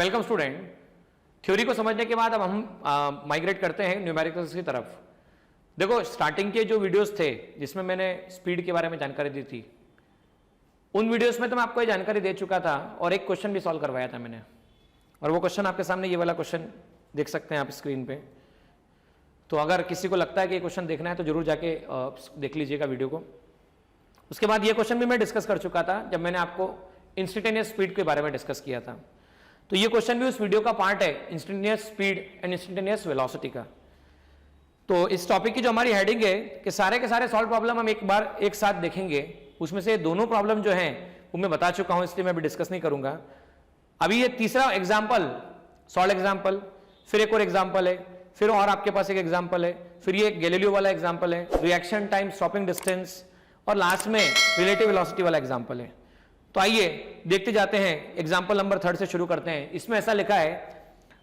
Welcome student. Theory को समझने के बाद अब हम माइग्रेट करते हैं न्यूमेरिकल्स की तरफ। देखो, स्टार्टिंग के जो वीडियोस थे जिसमें मैंने स्पीड के बारे में जानकारी दी थी, उन वीडियोस में तो मैं आपको ये जानकारी दे चुका था और एक क्वेश्चन भी सॉल्व करवाया था मैंने, और वो क्वेश्चन आपके सामने ये वाला क्वेश्चन देख सकते हैं आप स्क्रीन पे। तो अगर किसी को लगता है कि ये क्वेश्चन देखना है तो जरूर जाके देख लीजिएगा वीडियो को। उसके बाद ये क्वेश्चन भी मैं डिस्कस कर चुका था जब मैंने आपको इंस्टेंटेनियस स्पीड के बारे में डिस्कस किया था। तो ये क्वेश्चन भी उस वीडियो का पार्ट है, instantaneous speed and instantaneous velocity का। तो इस टॉपिक की जो हमारी हेडिंग है कि सारे के सारे सॉल्व प्रॉब्लम हम एक बार एक साथ देखेंगे। उसमें से दोनों प्रॉब्लम जो हैं वो मैं बता चुका हूं, इसलिए मैं अभी डिस्कस नहीं करूंगा। अभी ये तीसरा एग्जाम्पल, सॉल्व एग्जाम्पल, फिर एक और एग्जाम्पल है, फिर और आपके पास एक एग्जाम्पल है, फिर ये गैलीलियो वाला एग्जाम्पल है, रिएक्शन टाइम, स्टॉपिंग डिस्टेंस, और लास्ट में रिलेटिव वेलोसिटी वाला एग्जाम्पल है। तो आइए देखते जाते हैं। एग्जाम्पल नंबर 3 से शुरू करते हैं। इसमें ऐसा लिखा है,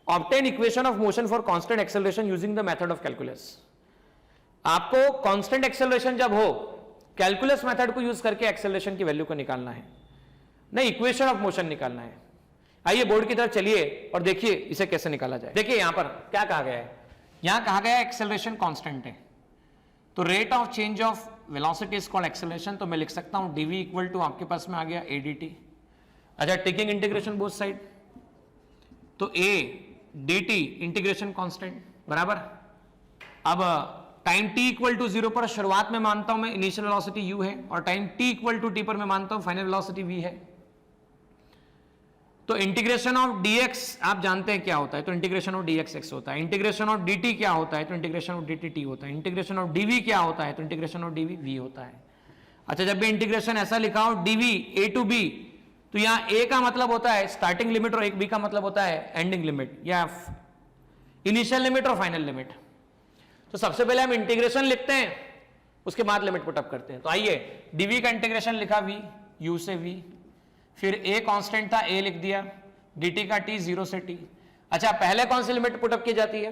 obtain equation of motion for constant acceleration using the method of calculus. आपको कांस्टेंट एक्सेलरेशन जब हो, कैलकुलस मेथड को यूज करके एक्सेलरेशन की वैल्यू को निकालना है, नहीं इक्वेशन ऑफ मोशन निकालना है। आइए बोर्ड की तरफ चलिए और देखिए इसे कैसे निकाला जाए। देखिए यहां पर क्या कहा गया है, यहां कहा गया है एक्सेलरेशन कांस्टेंट है, तो rate of change of velocity is called acceleration. तो मैं लिख सकता हूं dv इक्वल टू, आपके पास में आ गया adt। अच्छा, टेकिंग इंटीग्रेशन बोथ साइड, तो a dt इंटीग्रेशन कांस्टेंट बराबर। अब टाइम t इक्वल टू 0 पर शुरुआत में मानता हूं मैं इनिशियल वेलोसिटी u है, और time t equal to t पर मैं मानता हूं फाइनल वेलोसिटी v है। तो इंटीग्रेशन ऑफ dx आप जानते हैं क्या होता है, तो इंटीग्रेशन ऑफ dx x होता है। इंटीग्रेशन ऑफ dt क्या होता है, तो इंटीग्रेशन ऑफ dt t होता है। इंटीग्रेशन ऑफ dv क्या होता है, तो इंटीग्रेशन ऑफ dv v होता है। अच्छा, जब भी इंटीग्रेशन ऐसा लिखा हो dv a टू b, तो यहां a का मतलब होता है स्टार्टिंग लिमिट और एक b का मतलब होता है एंडिंग लिमिट या इनिशियल लिमिट और फाइनल लिमिट। तो सबसे पहले हम इंटीग्रेशन लिखते हैं, उसके बाद लिमिट पुटअप करते हैं। तो आइए, dv का इंटीग्रेशन लिखा v, u से v, फिर a कांस्टेंट था a लिख दिया, dt का t 0 से t। अच्छा, पहले कौन सी लिमिट पुटअप की जाती है,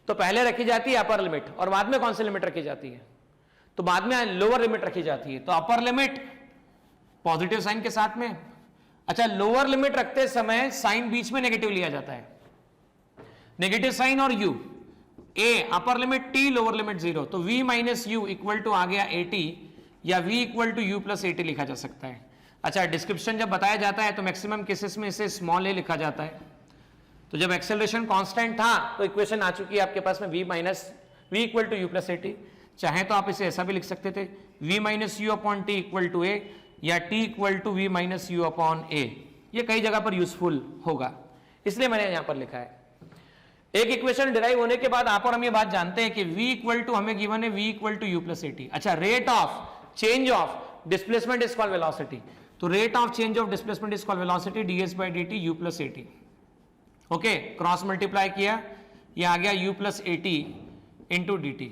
तो पहले रखी जाती है अपर लिमिट, और बाद में कौन सी लिमिट रखी जाती है, तो बाद में लोअर लिमिट रखी जाती है। तो अपर लिमिट पॉजिटिव साइन के साथ में। अच्छा, लोअर लिमिट रखते समय साइन बीच में नेगेटिव लिया जाता है, नेगेटिव साइन और u, a upper limit t, lower limit 0, तो v minus u equal to आ गया at, या v equal to u plus at लिखा जा सकता है। अच्छा, डिस्क्रिप्शन जब बताया जाता है तो मैक्सिमम केसेस में इसे स्मॉल a लिखा जाता है। तो जब एक्सेलरेशन कांस्टेंट था तो इक्वेशन आ चुकी है आपके पास में v equal to u plus at। चाहे तो आप इसे ऐसा भी लिख सकते थे, v minus u upon t equal to a, या t equal to v minus u upon a। ये कई जगह पर यूजफुल होगा, इसलिए मैंने यहां पर लिखा है। एक इक्वेशन डिराइव होने के बाद आप और हम ये बात जानते हैं कि v इक्वल टू हमें गिवन है v equal to u plus at। अच्छा, rate of change of displacement is called velocity, तो rate of change of displacement is called velocity, ds by dt u plus at। Okay, cross multiply किया, ये आ गया u plus at into dt।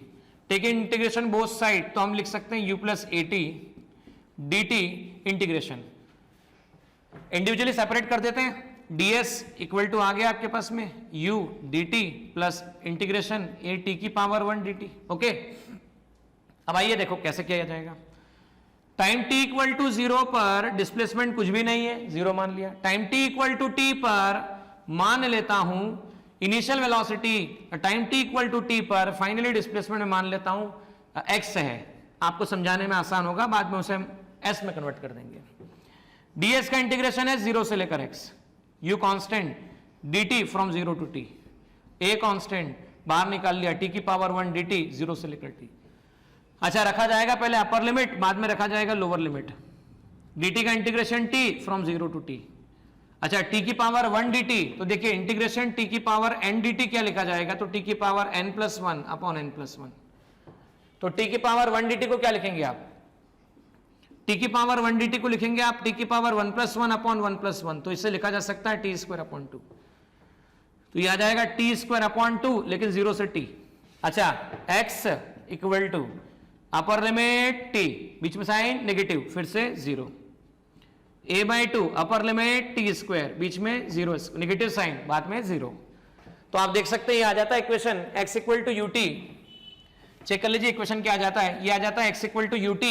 Taking integration both side, तो हम लिख सकते हैं u plus at dt integration. Individually separate कर देते हैं, ds इक्वल टू आ गया आपके पास में u dt plus integration a t की पावर 1 dt। ओके, अब आइए देखो कैसे किया जाएगा। टाइम t इक्वल टू 0 पर डिस्प्लेसमेंट कुछ भी नहीं है, 0 मान लिया। Time t equal to t पर मान लेता हूं initial velocity, time t equal to t पर फाइनली डिस्प्लेसमेंट में मान लेता हूं x है। आपको समझाने में आसान होगा, बाद में उसे हम s में कन्वर्ट कर देंगे। ds का इंटीग्रेशन है 0 से लेकर x, u constant, dt from 0 to t, a constant बाहर निकाल लिया, t की पावर 1 dt 0 से लेकर t। अच्छा, रखा जाएगा पहले अपर लिमिट, बाद में रखा जाएगा लोअर लिमिट। dt का integration t from 0 to t। अच्छा, t की पावर 1 dt, तो देखिए इंटीग्रेशन t की पावर n dt क्या लिखा जाएगा, तो t की power n plus 1 upon n plus 1। तो t की पावर 1 dt को क्या लिखेंगे आप, t की पावर 1 dt को लिखेंगे आप t की पावर 1 प्लस 1 अपॉन 1 प्लस 1। तो इससे लिखा जा सकता है t स्क्वायर अपॉन 2, तो ये आ जाएगा t स्क्वायर अपॉन 2, लेकिन 0 से t। अच्छा, x equal to upper limit t, बीच में साइन नेगेटिव, फिर से 0, a by 2 upper limit t square, बीच में 0 नेगेटिव साइन, बाद में 0। तो आप देख सकते हैं ये आ जाता है equation x equal to ut। Check कर लीजिए इक्वेशन क्या आ जाता है, ये आ जाता है x equal to ut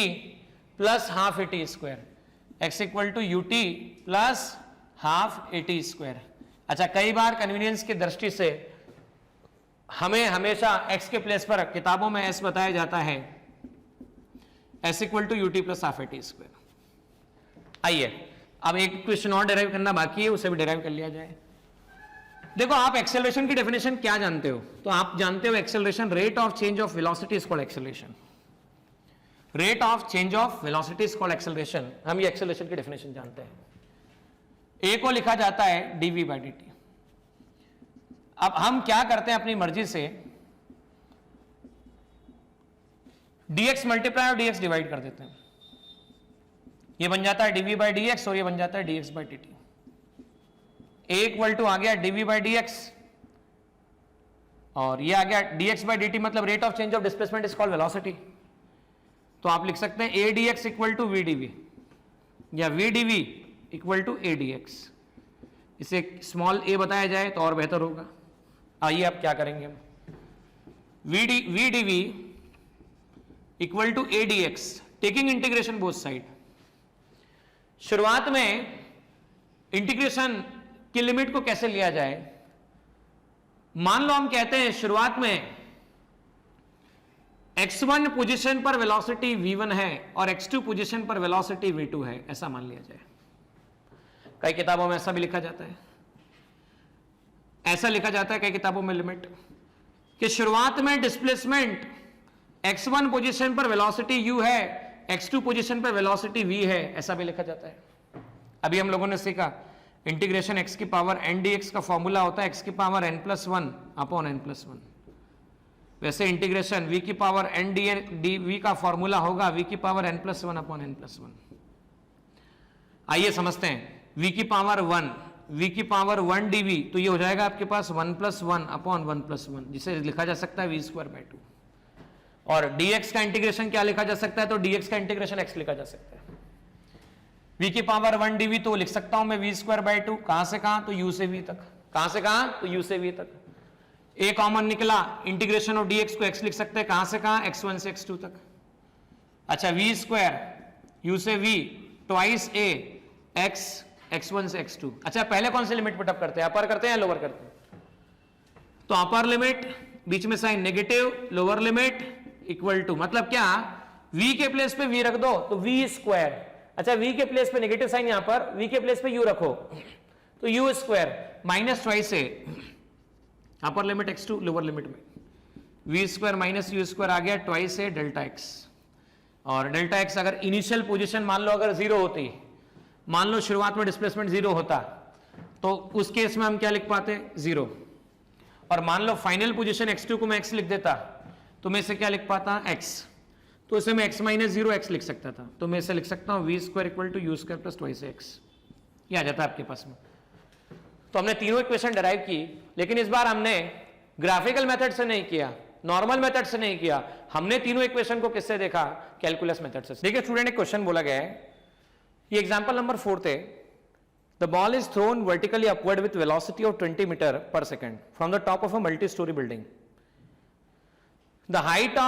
plus half at square, x equal to ut plus half at square. अच्छा, कई बार कन्वीनियंस की दृष्टि से हमें हमेशा x के प्लेस पर किताबों में s बताया जाता है, s equal to ut plus half a t square. आइए अब एक क्वेश्चन और डिराइव करना बाकी है, उसे भी डिराइव कर लिया जाए। देखो, आप एक्सेलरेशन की डेफिनेशन क्या जानते हो? तो आप जानते हो acceleration, rate of change of velocity is called acceleration. Rate of change of velocity is called acceleration. हम ये एक्सेलरेशन की डेफिनेशन जानते हैं। ए को लिखा जाता है डीवी बाई डी टी। अब हम क्या करते हैं अपनी मर्जी से, dx मल्टीप्लाई और dx डिवाइड कर देते हैं। ये बन जाता है dv बाई dx और ये बन जाता है dx by dt। a equal to आ गया dv बाई dx और ये आ गया dx बाई dt, मतलब rate of change of displacement is called velocity. तो आप लिख सकते हैं a dx equal to v dv या v dv equal to a dx। इसे स्मॉल a बताया जाए तो और बेहतर होगा। आइए आप क्या करेंगे, v dv equal to a dx, taking integration both side. शुरुआत में इंटीग्रेशन की लिमिट को कैसे लिया जाए? मान लो हम कहते हैं शुरुआत में x1 पोजीशन पर वेलोसिटी v1 है और x2 पोजीशन पर वेलोसिटी v2 है, ऐसा मान लिया जाए। कई किताबों में ऐसा भी लिखा जाता है, ऐसा लिखा जाता है कई किताबों में लिमिट कि शुरुआत में डिस्प्लेसमेंट x1 पोजीशन पर वेलोसिटी u है, x2 पोजीशन पर वेलोसिटी v है, ऐसा भी लिखा जाता है। अभी हम लोगों ने सीखा इंटीग्रेशन x की पावर n dx का फॉर्मूला होता है x की पावर n+1 अपॉन n+1। वैसे इंटीग्रेशन v की पावर n dv का फॉर्मूला होगा v की पावर n+1 अपॉन n+1। आइए समझते हैं, v की पावर 1, v की पावर 1 dv, तो ये हो जाएगा आपके पास 1+1 अपॉन 1+1, जिसे लिखा जा सकता है v स्क्वायर बाई 2। और dx का इंटीग्रेशन क्या लिखा जा सकता है? तो dx का इंटीग्रेशन x लिखा जा सकता है। v की पावर 1 dv तो लिख सकता हूं मैं v स्क्वायर बाई 2, कहां से कहां? तो u से v तक। कहां से कहां? तो u से v तक। a कॉमन निकला, इंटीग्रेशन ऑफ dx को x लिख सकते हैं, कहां से कहां? x1 से x2 तक। अच्छा, v स्क्वायर u से v twice a x x1 से x2। अच्छा, पहले कौन से लिमिट पुटअप करते हैं, अपर करते हैं या लोअर करते हैं? तो अपर लिमिट, बीच में sign negative, lower limit equal to, मतलब क्या, v के प्लेस पे v रख दो तो v स्क्वायर। अच्छा, v के प्लेस पे नेगेटिव साइन, यहां पर v के प्लेस पे u रखो तो u square minus twice a, upper limit x2, lower limit में v square minus u square आ गया ट्वाइस ए डेल्टा x। और डेल्टा x अगर इनिशियल पोजीशन मान लो अगर जीरो होती, मान लो शुरुआत में डिस्प्लेसमेंट जीरो होता, तो उस केस में हम क्या लिख पाते? जीरो। और मान लो फाइनल पोजीशन x2 को मैं x लिख देता, तो मैं इसे क्या लिख पाता? x। तो इसे मैं x माइनस जीरो x लिख सकता था, तो मैं इसे लिख सकता हूं v square equal to u square plus twice x। ये आ जाता है आपके पास में। तो हमने तीनों इक्वेशन डिराइव की, लेकिन इस बार हमने ग्राफिकल मेथड से नहीं किया, नॉर्मल मेथड से नहीं किया, हमने तीनों इक्वेशन को किससे देखा? कैलकुलस मेथड से। देखिए स्टूडेंट, एक क्वेश्चन बोला गया है, ये एग्जांपल नंबर 4 थे। The ball is thrown vertically upward with velocity of 20 meters per second from the top of a multi-story building. The height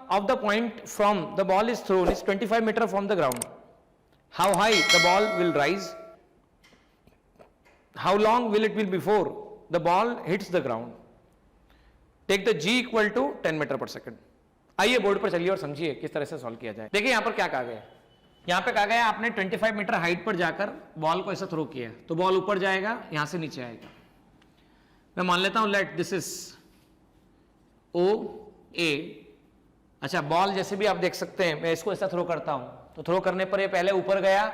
of the point from the ball is thrown is 25 meters from the ground. How high the ball will rise? How long will it be before the ball hits the ground? Take the g equal to 10 meters per second. आइए board पर चलिए और समझिए किस तरह से solve किया जाए। देखिए यहाँ पर क्या कहा गया है, यहाँ पे कहा गया आपने 25 मीटर हाइट पर जाकर बॉल को ऐसा थ्रो किया, तो बॉल ऊपर जाएगा, यहां से नीचे आएगा। मैं मान लेता हूं लेट दिस इज ओ ए। अच्छा, बॉल जैसे भी आप देख सकते हैं, मैं इसको ऐसा थ्रो करता हूं, तो थ्रो करने पर ये पहले ऊपर गया,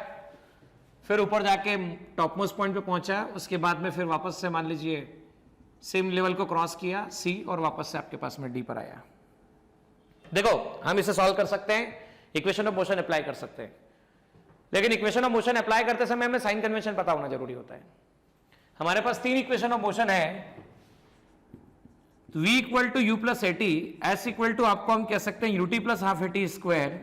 फिर ऊपर जाके टॉप मोस्ट पॉइंट पे पहुंचा, उसके बाद में फिर वापस से मान लीजिए सेम लेवल को क्रॉस किया सी, और वापस से आपके पास में डी पर आया। देखो हम इसे सॉल्व कर सकते हैं, इक्वेशन ऑफ मोशन अप्लाई कर सकते हैं, लेकिन इक्वेशन ऑफ मोशन अप्लाई करते समय हमें साइन कन्वेंशन पता होना जरूरी होता है। हमारे पास तीन इक्वेशन ऑफ मोशन है, v equal to u plus at, s equal to आपको हम कह सकते हैं ut plus half at square,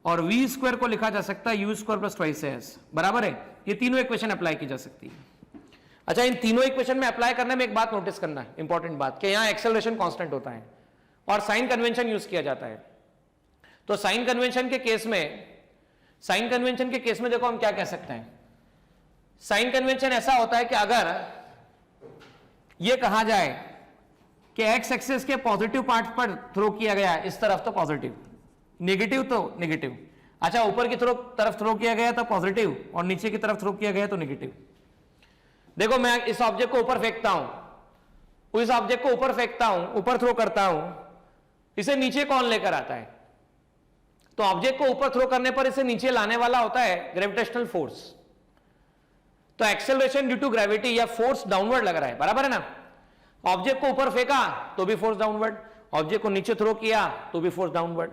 और v स्क्वायर को लिखा जा सकता है u square plus twice s, बराबर है। ये तीनों इक्वेशन अप्लाई की जा सकती है। अच्छा, इन तीनों इक्वेशन में अप्लाई करने में एक बात नोटिस करना है, इंपॉर्टेंट बात, कि यहां एक्सेलरेशन कांस्टेंट होता है और साइन कन्वेंशन यूज किया जाता है। तो साइन कन्वेंशन के केस में देखो हम क्या कह सकते हैं, साइन कन्वेंशन ऐसा होता है कि अगर ये कहा जाए कि एक्स एक्सिस के पॉजिटिव पार्ट पर थ्रो किया गया है, इस तरफ तो पॉजिटिव, नेगेटिव तो नेगेटिव। अच्छा, ऊपर की तरफ थ्रो किया गया तो पॉजिटिव और नीचे की तरफ थ्रो किया गया तो नेगेटिव। देखो मैं इस ऑब्जेक्ट को ऊपर फेंकता हूं, इस ऑब्जेक्ट को ऊपर फेंकता हूं, ऊपर थ्रो करता हूं, इसे नीचे कौन लेकर आता है? तो ऑब्जेक्ट को ऊपर थ्रो करने पर इसे नीचे लाने वाला होता है ग्रेविटेशनल फोर्स। तो एक्सेलरेशन ड्यू टू ग्रेविटी या फोर्स डाउनवर्ड लग रहा है, बराबर है ना। ऑब्जेक्ट को ऊपर फेंका तो भी फोर्स डाउनवर्ड, ऑब्जेक्ट को नीचे थ्रो किया तो भी फोर्स डाउनवर्ड।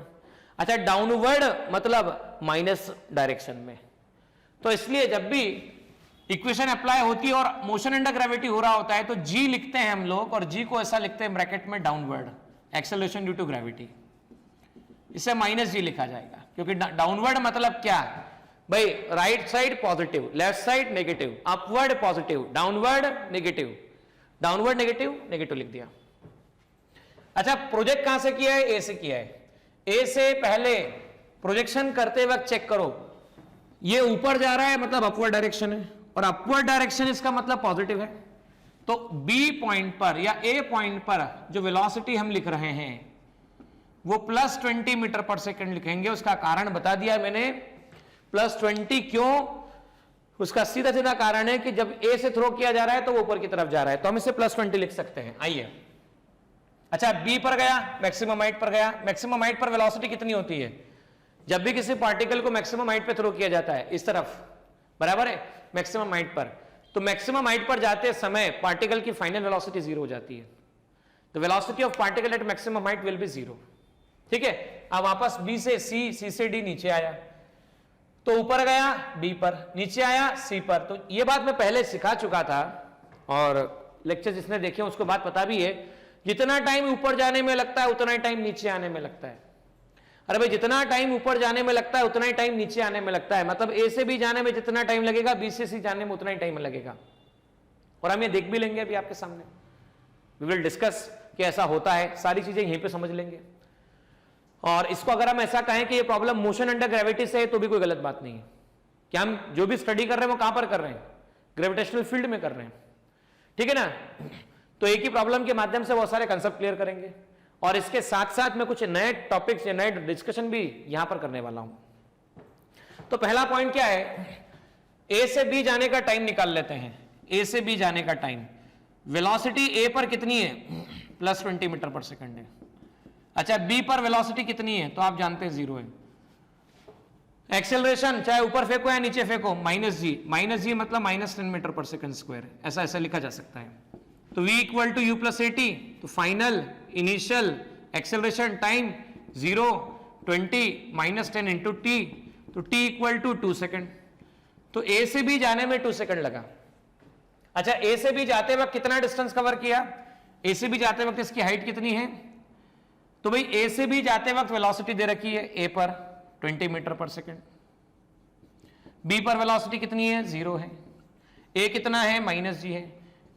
अच्छा, डाउनवर्ड मतलब माइनस डायरेक्शन में। तो इसलिए जब भी इक्वेशन अप्लाई होती है और मोशन अंडर ग्रेविटी हो रहा होता है तो जी लिखते हैं हम लोग, और जी को ऐसा लिखते हैं ब्रैकेट में downward, acceleration due to gravity. इसे माइनस जी लिखा जाएगा, क्योंकि डाउनवर्ड मतलब क्या भाई, right side positive, left side negative, upward positive, downward negative, downward negative, negative लिख दिया। अच्छा, प्रोजेक्ट कहां से किया है? ए से किया है। ए से पहले प्रोजेक्शन करते वक्त चेक करो, ये ऊपर जा रहा है मतलब अपवर्ड डायरेक्शन है, और अपवर्ड डायरेक्शन इसका मतलब पॉजिटिव है। तो बी पॉइंट पर या ए पॉइंट पर जो वेलोसिटी हम लिख रहे हैं वो +20 मीटर पर सेकंड लिखेंगे। उसका कारण बता दिया मैंने, +20 क्यों? उसका सीधा सीधा कारण है कि जब ए से थ्रो किया जा रहा है तो वो ऊपर की तरफ जा रहा है, तो हम इसे +20 लिख सकते हैं। आइए, अच्छा बी पर गया, मैक्सिमम हाइट पर गया। मैक्सिमम हाइट पर वेलोसिटी कितनी होती है? जब भी किसी पार्टिकल को मैक्सिमम हाइट पे थ्रो किया जाता है, इस तरफ, बराबर है, मैक्सिमम हाइट पर, तो मैक्सिमम हाइट पर जाते समय पार्टिकल की फाइनल वेलोसिटी 0 हो जाती है। The velocity of particle at maximum height will be 0। ठीक है, अब वापस बी से सी, सी से डी नीचे आया, तो ऊपर गया बी पर, नीचे आया सी पर। तो ये बात मैं पहले सिखा चुका था और लेक्चर जिसने देखे उसको बात पता भी है, जितना टाइम ऊपर जाने में लगता है उतना ही टाइम नीचे आने में लगता है। अरे भाई, जितना टाइम ऊपर जाने में लगता है उतना ही टाइम नीचे आने में लगता है, मतलब ए से बी जाने में जितना टाइम लगेगा बी से सी जाने में उतना ही टाइम लगेगा। और हम ये देख भी लेंगे अभी आपके सामने, वी विल डिस्कस कि ऐसा होता है, सारी चीजें यहीं पे समझ लेंगे। और इसको अगर हम ऐसा कहें कि ये प्रॉब्लम मोशन अंडर ग्रेविटी से है तो भी कोई गलत बात नहीं है, कि हम जो भी स्टडी कर रहे हैं वो कहां पर कर रहे हैं? ग्रेविटेशनल फील्ड में कर रहे हैं। ठीक है ना। तो एक ही प्रॉब्लम के माध्यम से बहुत सारे कंसेप्ट क्लियर करेंगे, और इसके साथ साथ मैं कुछ नए टॉपिक्स या नए डिस्कशन भी यहां पर करने वाला हूं। तो पहला पॉइंट क्या है, ए से बी जाने का टाइम निकाल लेते हैं। ए से बी जाने का टाइम, वेलोसिटी ए पर कितनी है? +20 मीटर पर सेकंड है। अच्छा, बी पर वेलोसिटी कितनी है? तो आप जानते हैं 0 है। एक्सेलरेशन चाहे ऊपर फेंको या नीचे फेंको, -g, -g मतलब -10 मीटर पर सेकंड स्क्वायर, ऐसा ऐसा लिखा जा सकता है। तो v = u + at, तो final initial acceleration time 0, 20 -10 into t, तो t = 2 सेकंड। तो a से b जाने में 2 सेकंड लगा। अच्छा, a से b जाते वक्त कितना डिस्टेंस कवर किया? a से b जाते वक्त इसकी हाइट कितनी है? तो भाई a से b जाते वक्त वेलोसिटी दे रखी है a पर 20 मीटर पर सेकंड, b पर वेलोसिटी कितनी है? 0 है, a कितना है? -g है।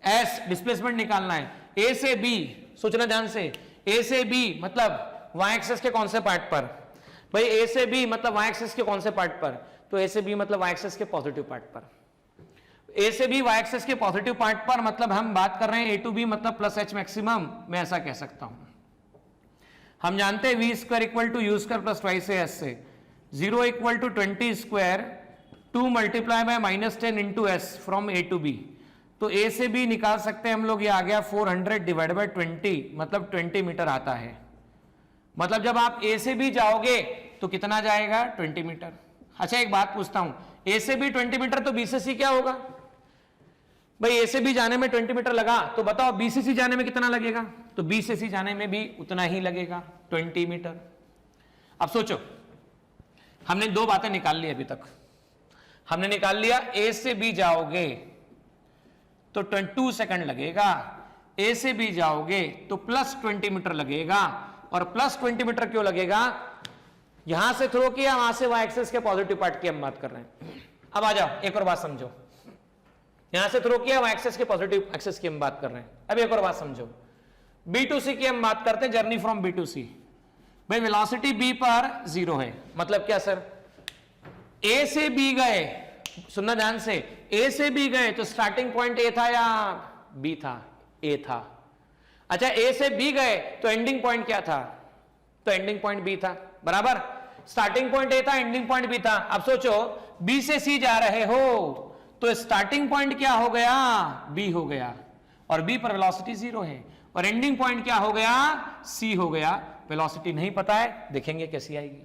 s डिस्प्लेसमेंट निकालना है। a से b, सोचना ध्यान से, a से b मतलब y एक्सिस के कौन से पार्ट पर? भाई a से b मतलब y एक्सिस के कौन से पार्ट पर? तो a से b मतलब y एक्सिस के पॉजिटिव पार्ट पर। a से b y एक्सिस के पॉजिटिव पार्ट पर मतलब हम बात कर रहे हैं a to b मतलब +h मैक्सिमम, मैं ऐसा कह सकता हूं। हम जानते हैं v² = u² + 2s से 0 = 20 square 2 × -10 into s from a to b। तो a से b निकाल सकते हैं हम लोग, ये आ गया 400 / 20 मतलब 20 मीटर आता है। मतलब जब आप a से b जाओगे तो कितना जाएगा? 20 मीटर। अच्छा, एक बात पूछता हूं, a से b 20 मीटर तो b से c क्या होगा? भाई a से b जाने में 20 मीटर लगा, तो बताओ b से c जाने में कितना लगेगा? तो b से c जाने में भी उतना ही लगेगा, 20 मीटर। अब सोचो, हमने 2 बातें निकाल ली अभी तक। हमने निकाल लिया a से b जाओगे तो 2 सेकंड लगेगा, a से b जाओगे तो +20 मीटर लगेगा। और +20 मीटर क्यों लगेगा? यहां से थ्रो किया, वहां से y एक्सिस के पॉजिटिव पार्ट की हम बात कर रहे हैं। अब आ जाओ, एक और बात समझो, यहां से थ्रो किया, y एक्सिस के पॉजिटिव एक्सिस की हम बात कर रहे हैं। अब एक और बात समझो, b to c की हम बात करते हैं, journey from b to c। भाई वेलोसिटी b पर 0 है, मतलब क्या सर? a से b गए, सुनना ध्यान से, a से b गए तो स्टार्टिंग पॉइंट a था या b था? ए था। अच्छा ए से बी गए तो एंडिंग पॉइंट क्या था? तो एंडिंग पॉइंट बी था, बराबर। स्टार्टिंग पॉइंट ए था, एंडिंग पॉइंट बी था। अब सोचो बी से सी जा रहे हो तो स्टार्टिंग पॉइंट क्या हो गया? बी हो गया, और बी पर वेलोसिटी 0 है, और एंडिंग पॉइंट क्या हो गया? सी हो गया। वेलोसिटी नहीं पता है, देखेंगे कैसी आएगी।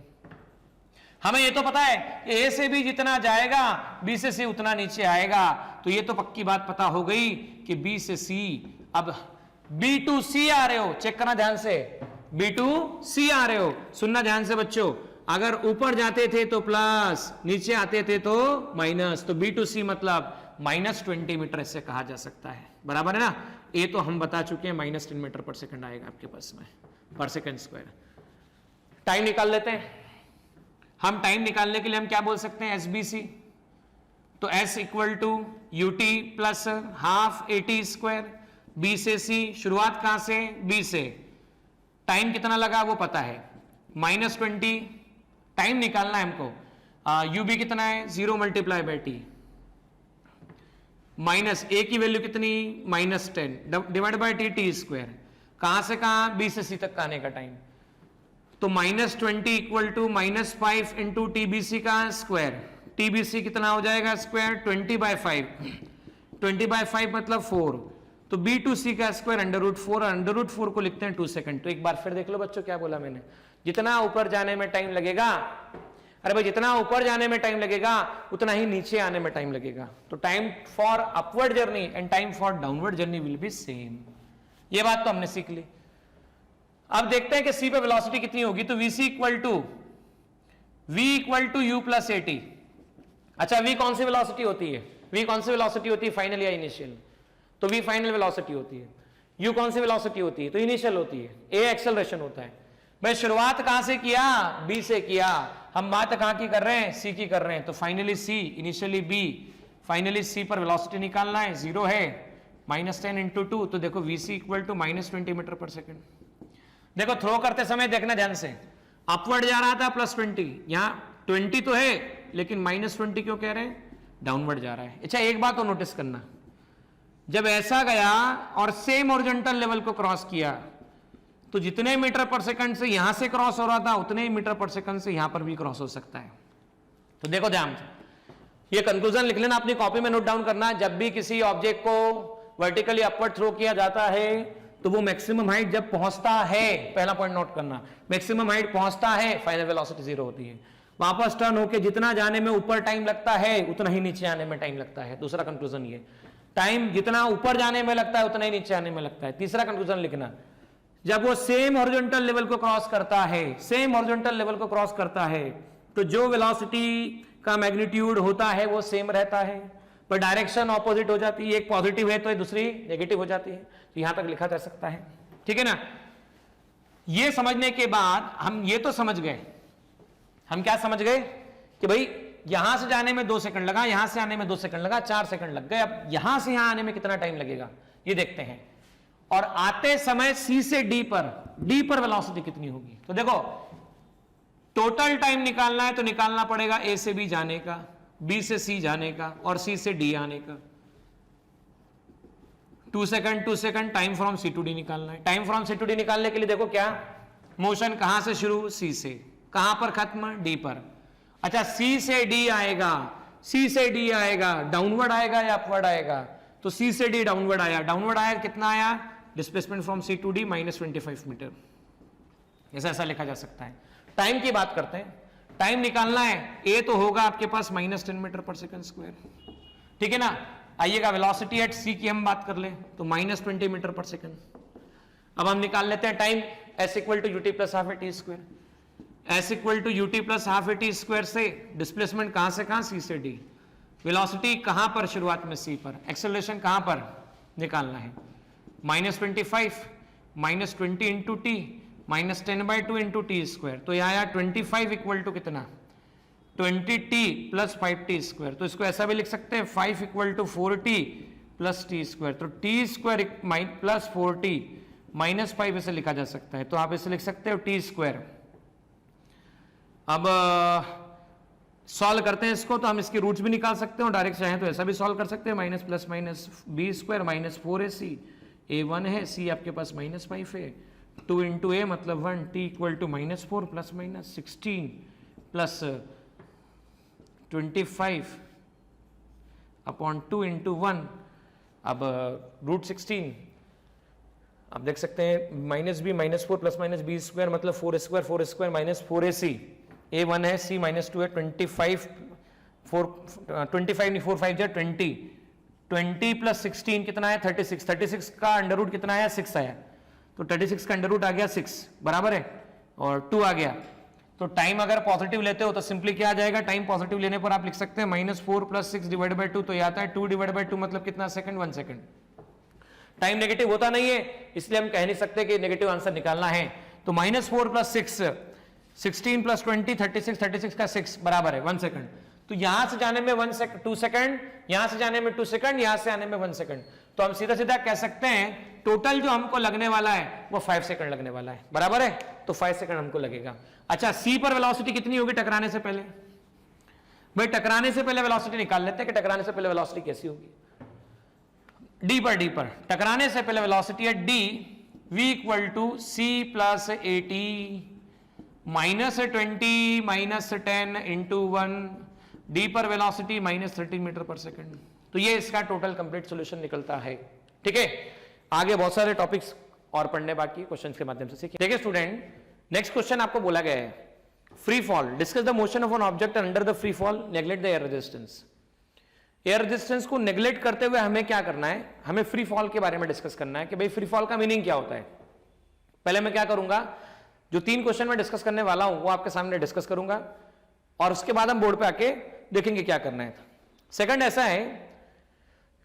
हमें ये तो पता है ए से बी जितना जाएगा बी से सी उतना नीचे आएगा, तो ये तो पक्की बात पता हो गई कि बी से सी। अब बी टू सी आ रहे हो, चेक करना ध्यान से, बी टू सी आ रहे हो, सुनना ध्यान से बच्चों। अगर ऊपर जाते थे तो प्लस, नीचे आते थे तो माइनस, तो बी टू सी मतलब -20 मीटर इससे कहा जा सकता है, बराबर है ना। ए तो हम बता चुके हैं -10 मीटर पर सेकंड आएगा आपके पास में, पर सेकंड स्क्वायर। टाइम निकाल लेते हैं हम। टाइम निकालने के लिए हम क्या बोल सकते हैं? SBC, तो S equal to UT plus half AT square. B से C, शुरुआत कहां से? B से। टाइम कितना लगा वो पता है, -20। टाइम निकालना है हमको। UB कितना है? 0 multiply by T, minus A की वैल्यू कितनी? -10 डिवाइड बाई T स्क्वायर। कहां से कहां? B से C तक आने का टाइम, तो -20 इक्वल टू -5 इंटू TBC का स्क्वायर। TBC कितना हो जाएगा स्क्वायर? 20/5, 20/5 मतलब 4, तो B2C का स्क्वायर √4, और √4 को लिखते हैं 2 सेकंड। तो एक बार फिर देख लो बच्चों क्या बोला मैंने, जितना ऊपर जाने में टाइम लगेगा, अरे भाई जितना ऊपर जाने में टाइम लगेगा उतना ही नीचे आने में टाइम लगेगा। तो time for upward journey and time for downward journey will be same. ये बात तो हमने सीख ली। अब देखते हैं कि सी पे वेलोसिटी कितनी होगी। तो VC equal to U plus AT। अच्छा V कौन सी वेलोसिटी होती है? V कौन सी वेलोसिटी होती है? फाइनल या इनिशियल? तो V फाइनल वेलोसिटी होती है। U कौन सी वेलोसिटी होती है? तो इनिशियल होती है। A एक्सेलरेशन होता है। मैं शुरुआत कहां से किया? B से किया। हम बात कहां की कर रहे हैं? C की कर रहे हैं। तो finally C, initially B, finally C पर वेलोसिटी निकालना है, 0 है, -10 इंटू 2, तो देखो VC इक्वल टू -20 मीटर पर सेकेंड। देखो थ्रो करते समय देखना ध्यान से, अपवर्ड जा रहा था +20, यहां 20 तो है लेकिन -20 क्यों कह रहे हैं? डाउनवर्ड जा रहा है। अच्छा एक बात तो नोटिस करना, जब ऐसा गया और सेम हॉरिजॉन्टल लेवल को क्रॉस किया तो जितने मीटर पर सेकंड से यहां से क्रॉस हो रहा था उतने ही मीटर पर सेकंड से यहां पर भी क्रॉस हो सकता है। तो देखो ध्यान से, ये कंक्लूजन लिख लेना अपनी कॉपी में, नोट डाउन करना। जब भी किसी ऑब्जेक्ट को वर्टिकली अपवर्ड थ्रो किया जाता है तो वो मैक्सिमम हाइट जब पहुंचता है, पहला पॉइंट नोट करना, मैक्सिमम हाइट पहुंचता है, फाइनल वेलोसिटी 0 होती है। वापस टर्न होके जितना जाने में ऊपर टाइम लगता है उतना ही नीचे आने में टाइम लगता है। दूसरा कंक्लूजन ये, टाइम जितना ऊपर जाने में लगता है उतना ही नीचे आने में लगता है। तीसरा कंक्लूजन लिखना, जब वो सेम हॉरिजॉन्टल लेवल को क्रॉस करता है, सेम हॉरिजॉन्टल लेवल को क्रॉस करता है, तो जो वेलोसिटी का मैग्नीट्यूड होता है वो सेम रहता है, पर डायरेक्शन ऑपोजिट हो जाती है। एक पॉजिटिव है तो दूसरी नेगेटिव हो जाती है। तो यहां तक लिखा जा सकता है, ठीक है ना। ये समझने के बाद हम ये तो समझ गए, हम क्या समझ गए कि भाई यहां से जाने में 2 सेकंड लगा, यहां से आने में 2 सेकंड लगा, 4 सेकंड लग गए। अब यहां से यहां आने में कितना टाइम लगेगा ये देखते हैं। और आते समय C से D पर वेलोसिटी कितनी होगी। तो देखो टोटल टाइम निकालना है तो निकालना पड़ेगा A से B जाने का, B से C जाने का और C से D आने का। 2 second time from C to D निकालना है। Time from C to D निकालने के लिए देखो क्या, मोशन कहां से शुरू? C से। कहां पर खत्म? D पर। अच्छा C से D आएगा, C से D आएगा, डाउनवर्ड आएगा या अपवर्ड आएगा? तो C से D डाउनवर्ड आया, डाउनवर्ड आया कितना आया? Displacement from C to D -25 metre. ऐसा लिखा जा सकता है। टाइम की बात करते हैं, टाइम निकालना है, A तो होगा आपके पास -10 मीटर पर सेकंड स्क्वायर, ठीक है ना। आइएगा वेलोसिटी एट C की हम बात कर ले तो -20 मीटर पर सेकंड। अब हम निकाल लेते हैं time, S equal to UT plus half AT square. S equal to UT plus half AT square से डिस्प्लेसमेंट कहां से कहां? C से D। वेलोसिटी कहां पर? शुरुआत में C पर। एक्सेलरेशन कहां पर निकालना है? -25 -20 into T -10/2 into T square. तो यह आया 25 इक्वल टू कितना? 20T plus 5T square. तो इसको ऐसा भी लिख सकते हैं 5 equal to 4T plus T square. तो T स्क्वायर प्लस 4T -5 ऐसे लिखा जा सकता है। तो आप ऐसे लिख सकते हो T स्क्वायर। अब सॉल्व करते हैं इसको, तो हम इसके रूट्स भी निकाल सकते हो, डायरेक्ट चाहें तो ऐसा भी सॉल्व कर सकते हैं, minus plus minus B square -4AC A1 है, C आपके पास -5 है, 2 इंटू ए मतलब 1, t equal to -4 plus minus 16 plus 25 upon 2 into 1, अब √16, आप देख सकते हैं -b -4 plus minus b square मतलब 4 स्क्वायर माइनस 4ac, A1 है, C -2 है, 25 नहीं 4 5 20 प्लस 16 कितना है 36 का अंडर रूट कितना आया 6 आया, तो 36 का अंडर रूट आ गया 6 बराबर है, और 2 आ गया। तो टाइम अगर पॉजिटिव लेते हो तो सिंपली क्या आ जाएगा, टाइम पॉजिटिव लेने पर आप लिख सकते हैं -4 प्लस 6 डिवाइड बाई 2, तो ये आता है 2 डिवाइड बाई 2 मतलब कितना सेकंड, 1 सेकंड। टाइम नेगेटिव होता नहीं है इसलिए हम कह नहीं सकते कि नेगेटिव आंसर निकालना है, तो -4 प्लस 6 16 प्लस 20 36 का 6 बराबर है 1 सेकंड। तो यहां से जाने में 2 सेकंड, यहां से जाने में 2 सेकंड, यहां से आने में 1 सेकंड, तो हम सीधा सीधा कह सकते हैं टोटल जो हमको लगने वाला है वो 5 सेकंड लगने वाला है, बराबर है, तो 5 सेकंड हमको लगेगा। अच्छा, सी पर वेलोसिटी कितनी होगी टकराने से पहले, भाई टकराने से पहले वेलोसिटी निकाल लेते हैं कि टकराने से पहले वेलोसिटी कैसी होगी। डी पर टकराने से पहले वेलोसिटी है D v equal to C plus 80 -20 -10 into 1, D पर वेलोसिटी -30 मीटर पर सेकंड। तो ये इसका टोटल कंप्लीट सॉल्यूशन निकलता है। ठीक है, आगे बहुत सारे टॉपिक्स और पढ़ने बाकी, क्वेश्चंस के माध्यम से सीखिए। देखिए स्टूडेंट, नेक्स्ट क्वेश्चन आपको बोला गया है free fall, discuss the motion of an object under the free fall, neglect the air resistance. Air resistance को नेग्लेक्ट करते हुए हमें क्या करना है, हमें फ्री फॉल के बारे में डिस्कस करना है कि भाई फ्री फॉल का मीनिंग क्या होता है। पहले मैं क्या करूंगा, जो 3 क्वेश्चन मैं डिस्कस करने वाला हूं वो आपके सामने डिस्कस करूंगा और उसके बाद हम बोर्ड पे आके देखेंगे क्या करना है। सेकंड ऐसा है,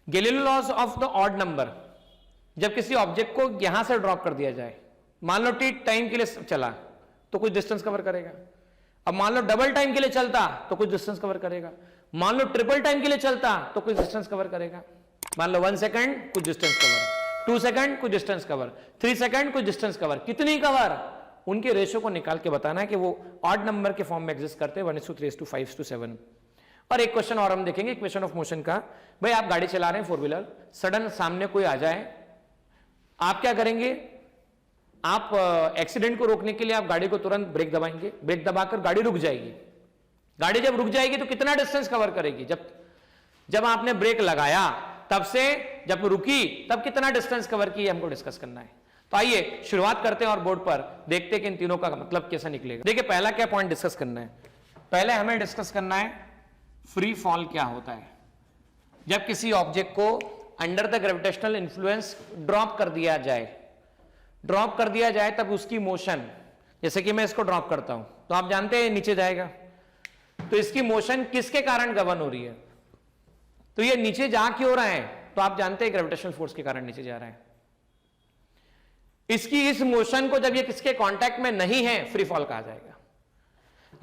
Galileo laws of the odd number, जब किसी ऑब्जेक्ट को यहां से ड्रॉप कर दिया जाए, मान लो टी टाइम के लिए चला तो कुछ डिस्टेंस कवर करेगा, अब मान लो डबल टाइम के लिए चलता तो कुछ डिस्टेंस कवर करेगा, मान लो ट्रिपल टाइम के लिए चलता तो कुछ डिस्टेंस कवर करेगा, मान लो 1 सेकंड कुछ डिस्टेंस कवर, 2 सेकंड कुछ डिस्टेंस कवर, 3 सेकंड कुछ डिस्टेंस कवर, कितनी कवर, उनके रेशियो को निकाल के बताना है कि वो ऑड नंबर के फॉर्म में एग्जिस्ट करते हैं 1:3:5:7। और एक क्वेश्चन और हम देखेंगे इक्वेशन ऑफ मोशन का। भाई आप गाड़ी चला रहे हैं 4 व्हीलर, सडन सामने कोई आ जाए, आप क्या करेंगे, आप एक्सीडेंट को रोकने के लिए आप गाड़ी को तुरंत ब्रेक दबाएंगे, ब्रेक दबाकर गाड़ी रुक जाएगी, गाड़ी जब रुक जाएगी तो कितना डिस्टेंस कवर करेगी, जब आपने ब्रेक लगाया तब से जब रुकी तब कितना डिस्टेंस कवर की, हमको डिस्कस करना है। तो आइए शुरुआत करते हैं और बोर्ड पर देखते हैं कि इन तीनों का मतलब कैसा निकलेगा। देखिए पहला क्या पॉइंट डिस्कस करना है, पहले हमें डिस्कस करना है फ्री फॉल क्या होता है। जब किसी ऑब्जेक्ट को under the gravitational influence drop कर दिया जाए तब उसकी मोशन, जैसे कि मैं इसको ड्रॉप करता हूं तो आप जानते हैं नीचे जाएगा, तो इसकी मोशन किसके कारण गवर्न हो रही है, तो ये नीचे जा क्यों रहा है, तो आप जानते हैं ग्रेविटेशनल फोर्स के कारण नीचे जा रहा है। इसकी इस मोशन को जब ये किसके कांटेक्ट में नहीं है फ्री फॉल कहा जाएगा।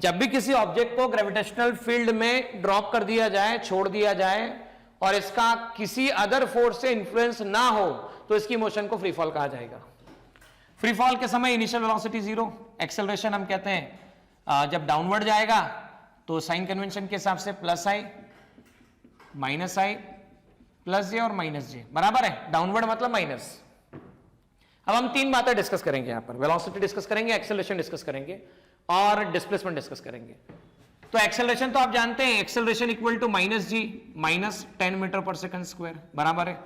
जब भी किसी ऑब्जेक्ट को ग्रेविटेशनल फील्ड में ड्रॉप कर दिया जाए, छोड़ दिया जाए और इसका किसी अदर फोर्स से इंफ्लुएंस ना हो तो इसकी मोशन को फ्री फॉल कहा जाएगा। फ्री फॉल के समय इनिशियल वेलोसिटी 0, एक्सेलरेशन हम कहते हैं जब डाउनवर्ड जाएगा तो साइन कन्वेंशन के हिसाब से +i -i +j और -j बराबर है, डाउनवर्ड मतलब माइनस। अब हम 3 बातें डिस्कस करेंगे यहां पर, वेलोसिटी डिस्कस करेंगे, एक्सेलरेशन डिस्कस करेंगे और डिस्प्लेसमेंट डिस्कस करेंगे। तो एक्सेलरेशन तो आप जानते हैं, acceleration equal to -g -10 metre पर सेकंड स्क्वायर बराबर है।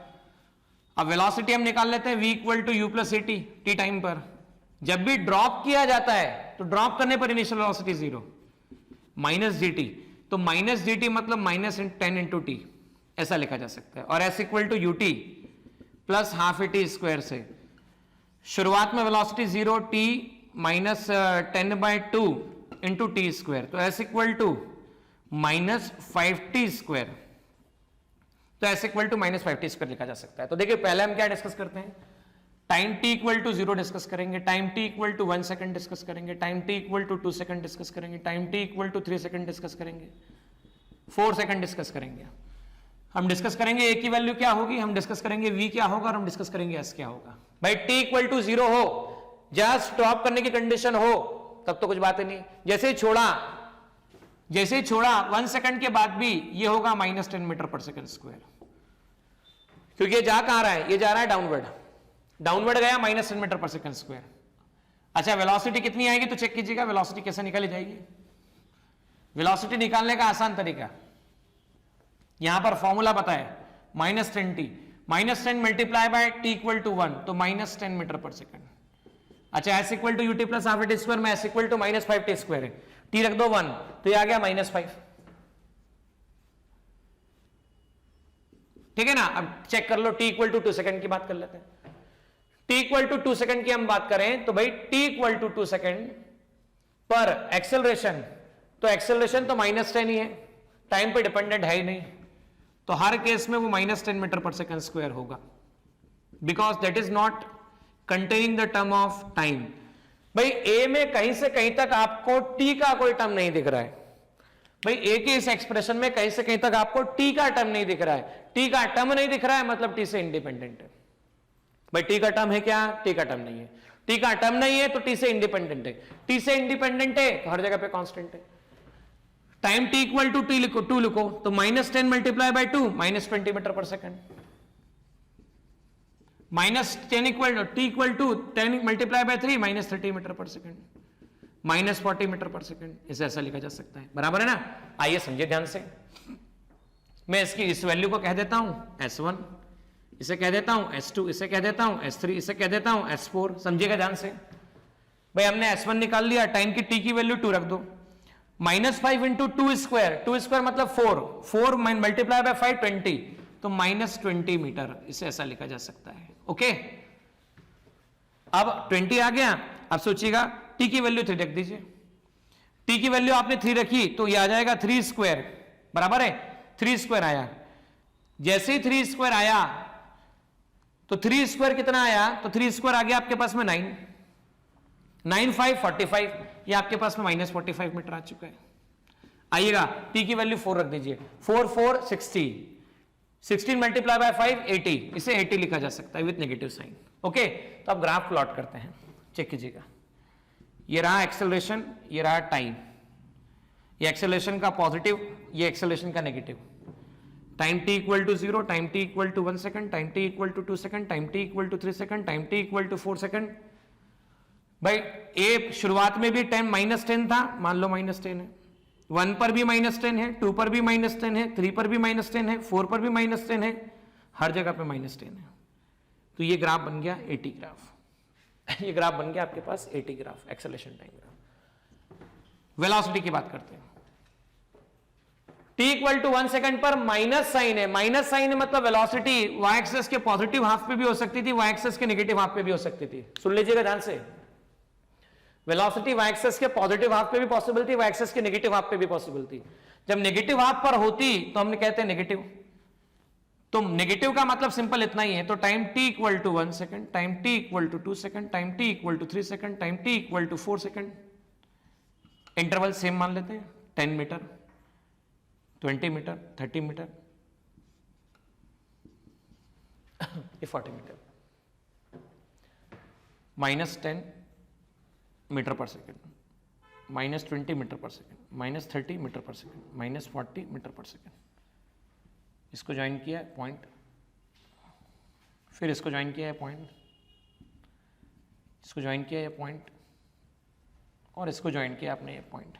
अब वेलोसिटी हम निकाल लेते हैं v equal to u + at t time पर। जब भी ड्रॉप किया जाता है तो ड्रॉप करने पर इनिशियल वेलोसिटी 0 -gt, तो -gt मतलब -10 × t ऐसा लिखा जा सकता है, और s equal to ut + ½ at square से शुरुआत में velocity 0 t -10/2 into t square, तो s equal to -5t square, तो s equal to -5t square लिखा जा सकता है। तो देखिए पहले हम क्या डिस्कस करते हैं, time t equal to 0 discuss करेंगे, time t equal to 1 second discuss करेंगे, time t equal to 2 second discuss करेंगे, time t equal to 3 second discuss करेंगे, 4 सेकंड डिस्कस करेंगे। हम डिस्कस करेंगे a की वैल्यू क्या होगी, हम डिस्कस करेंगे v क्या होगा और हम डिस्कस करेंगे s क्या होगा। भाई t इक्वल टू 0 हो, जस्ट स्टॉप करने की कंडीशन हो तब तो कुछ बात नहीं, जैसे ही छोड़ा 1 सेकंड के बाद भी ये होगा -10 मीटर पर सेकंड स्क्वायर, क्योंकि ये जा कहां रहा है, ये जा रहा है डाउनवर्ड, डाउनवर्ड गया -10 मीटर पर सेकंड स्क्वायर। अच्छा वेलोसिटी कितनी आएगी तो चेक कीजिएगा वेलोसिटी कैसे निकाली जाएगी। वेलोसिटी निकालने का आसान तरीका, यहां पर फॉर्मूला बताए -10t, -10 multiply by t equal to 1 तो -10 मीटर पर सेकंड। अच्छा s equal to ut plus half t square में s equal to -5t square है, t रख दो 1 तो ये आ गया -5। ठीक है ना। अब चेक कर लो t इक्वल टू 2 सेकंड की बात कर लेते हैं। t इक्वल टू 2 सेकंड की हम बात करें तो भाई t इक्वल टू 2 सेकंड पर एक्सेलरेशन, तो एक्सेलरेशन तो -10 ही है, टाइम पे डिपेंडेंट है ही नहीं, तो हर केस में वो -10 मीटर पर सेकंड स्क्वायर होगा, because that is not containing the term of time. भाई a में कहीं से कहीं तक आपको t का कोई टर्म नहीं दिख रहा है। भाई a के इस एक्सप्रेशन में कहीं से कहीं तक आपको t का टर्म नहीं दिख रहा है, t का टर्म नहीं दिख रहा है मतलब t से इंडिपेंडेंट है। भाई t का टर्म है क्या, t का टर्म नहीं है, t का टर्म नहीं है तो t से इंडिपेंडेंट है, t से इंडिपेंडेंट है तो हर जगह पे कांस्टेंट है। टाइम t इक्वल टू 2 लिखो तो -10 मल्टीप्लाई बाय 2 -20 मीटर पर second, -10 equal t equal to 10 multiply by 3 -30 metre पर सेकंड, -40 मीटर पर सेकंड, इसे ऐसा लिखा जा सकता है, बराबर है ना। आइए समझिए ध्यान से, मैं इसकी इस वैल्यू को कह देता हूं S1, इसे कह देता हूं S2, इसे कह देता हूं S3, इसे कह देता हूं S4। समझिएगा ध्यान से, भाई हमने S1 निकाल लिया, टाइम की t की वैल्यू 2 रख दो, -5 इंटू 2 स्क्वायर, 2 स्क्वायर मतलब 4 मल्टीप्लाई बाय 5 20 तो -20 मीटर, इसे ऐसा लिखा जा सकता है। ओके, अब 20 आ गया। अब सोचिएगा t की वैल्यू 3 रख दीजिए, t की वैल्यू आपने 3 रखी तो ये आ जाएगा 3 स्क्वायर, बराबर है 3 स्क्वायर आया। जैसे ही 3 स्क्वायर आया तो 3 स्क्वायर कितना आया, तो 3 स्क्वायर आ गया आपके पास में 9, 9 5 45, ये आपके पास में -45 मीटर आ चुका है। आइएगा t की वैल्यू 4 रख दीजिए, 4 4 60, 16 मल्टीप्लाई बाय 5 80, इसे 80 लिखा जा सकता है विथ नेगेटिव साइन। ओके, तो अब ग्राफ प्लॉट करते हैं, चेक कीजिएगा। ये रहा एक्सेलरेशन, ये रहा टाइम, ये एक्सेलरेशन का पॉजिटिव, ये एक्सेलरेशन का negative. Time t equal to 0, time t equal to 1 second, time t equal to 2 second, time t equal to 3 second, time t equal to 4 second. भाई a शुरुआत में भी टाइम -10 था, मान लो -10 है, 1 पर भी -10 है, 2 पर भी -10 है, 3 पर भी -10 है, 4 पर भी -10 है, हर जगह पे -10 है। तो ये ग्राफ बन गया AT ग्राफ, ये ग्राफ बन गया आपके पास AT graph, acceleration time graph. Velocity की बात करते हैं, t इक्वल टू 1 सेकंड पर माइनस साइन है, माइनस साइन है मतलब वेलोसिटी y एक्सिस के पॉजिटिव हाफ पे भी हो सकती थी, y एक्सिस के नेगेटिव हाफ पे भी हो सकती थी। सुन लीजिएगा ध्यान से, वेलोसिटी y एक्सिस के पॉजिटिव हाफ पे भी पॉसिबल थी, y एक्सिस के नेगेटिव हाफ पे भी पॉसिबल थी। जब नेगेटिव हाफ पर होती तो हमने कहते हैं नेगेटिव, तो नेगेटिव का मतलब सिंपल इतना ही है। तो time t equal to 1 second, time t equal to 2 second, time t equal to 3 second, time t equal to 4 second. Interval same मान लेते हैं, 10 मीटर, 20 मीटर, 30 मीटर, ये 40 मीटर, -10 मीटर पर सेकंड, -20 मीटर पर सेकंड, -30 मीटर पर second, -40 metre पर second. इसको join किया है पॉइंट, फिर इसको ज्वाइन किया है पॉइंट, इसको ज्वाइन किया है पॉइंट, और इसको ज्वाइन किया आपने ये पॉइंट,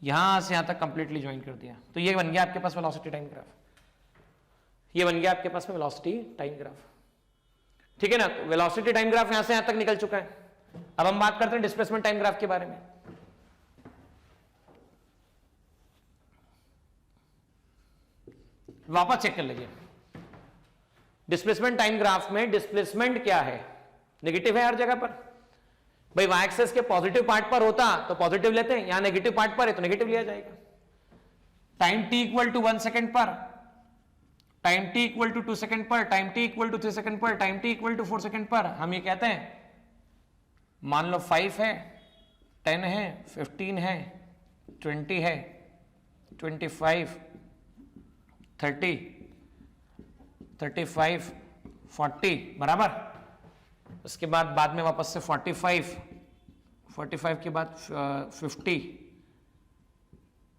यहां से यहां तक कंप्लीटली ज्वाइन कर दिया। तो ये बन गया आपके पास वेलोसिटी टाइम ग्राफ, ये बन गया आपके पास में वेलोसिटी टाइम ग्राफ। ठीक है ना, तो वेलोसिटी टाइम ग्राफ यहां से यहां तक निकल चुका है। अब हम बात करते हैं डिस्प्लेसमेंट टाइम ग्राफ के बारे में। वापस चेक कर लीजिए, डिस्प्लेसमेंट टाइम ग्राफ में डिस्प्लेसमेंट क्या है, नेगेटिव है हर जगह पर। भाई y एक्सिस के पॉजिटिव पार्ट पर होता तो पॉजिटिव लेते हैं, यहां नेगेटिव पार्ट पर है तो नेगेटिव लिया जाएगा। Time t equal to 1 second पर, time t equal to 2 second पर, time t equal to 3 second पर, time t equal to 4 second पर हम ये कहते हैं, मान लो 5 है, 10 है, 15 है, 20 है, 25, 30, 35, 40, बराबर। उसके बाद में वापस से 45 के बाद 50,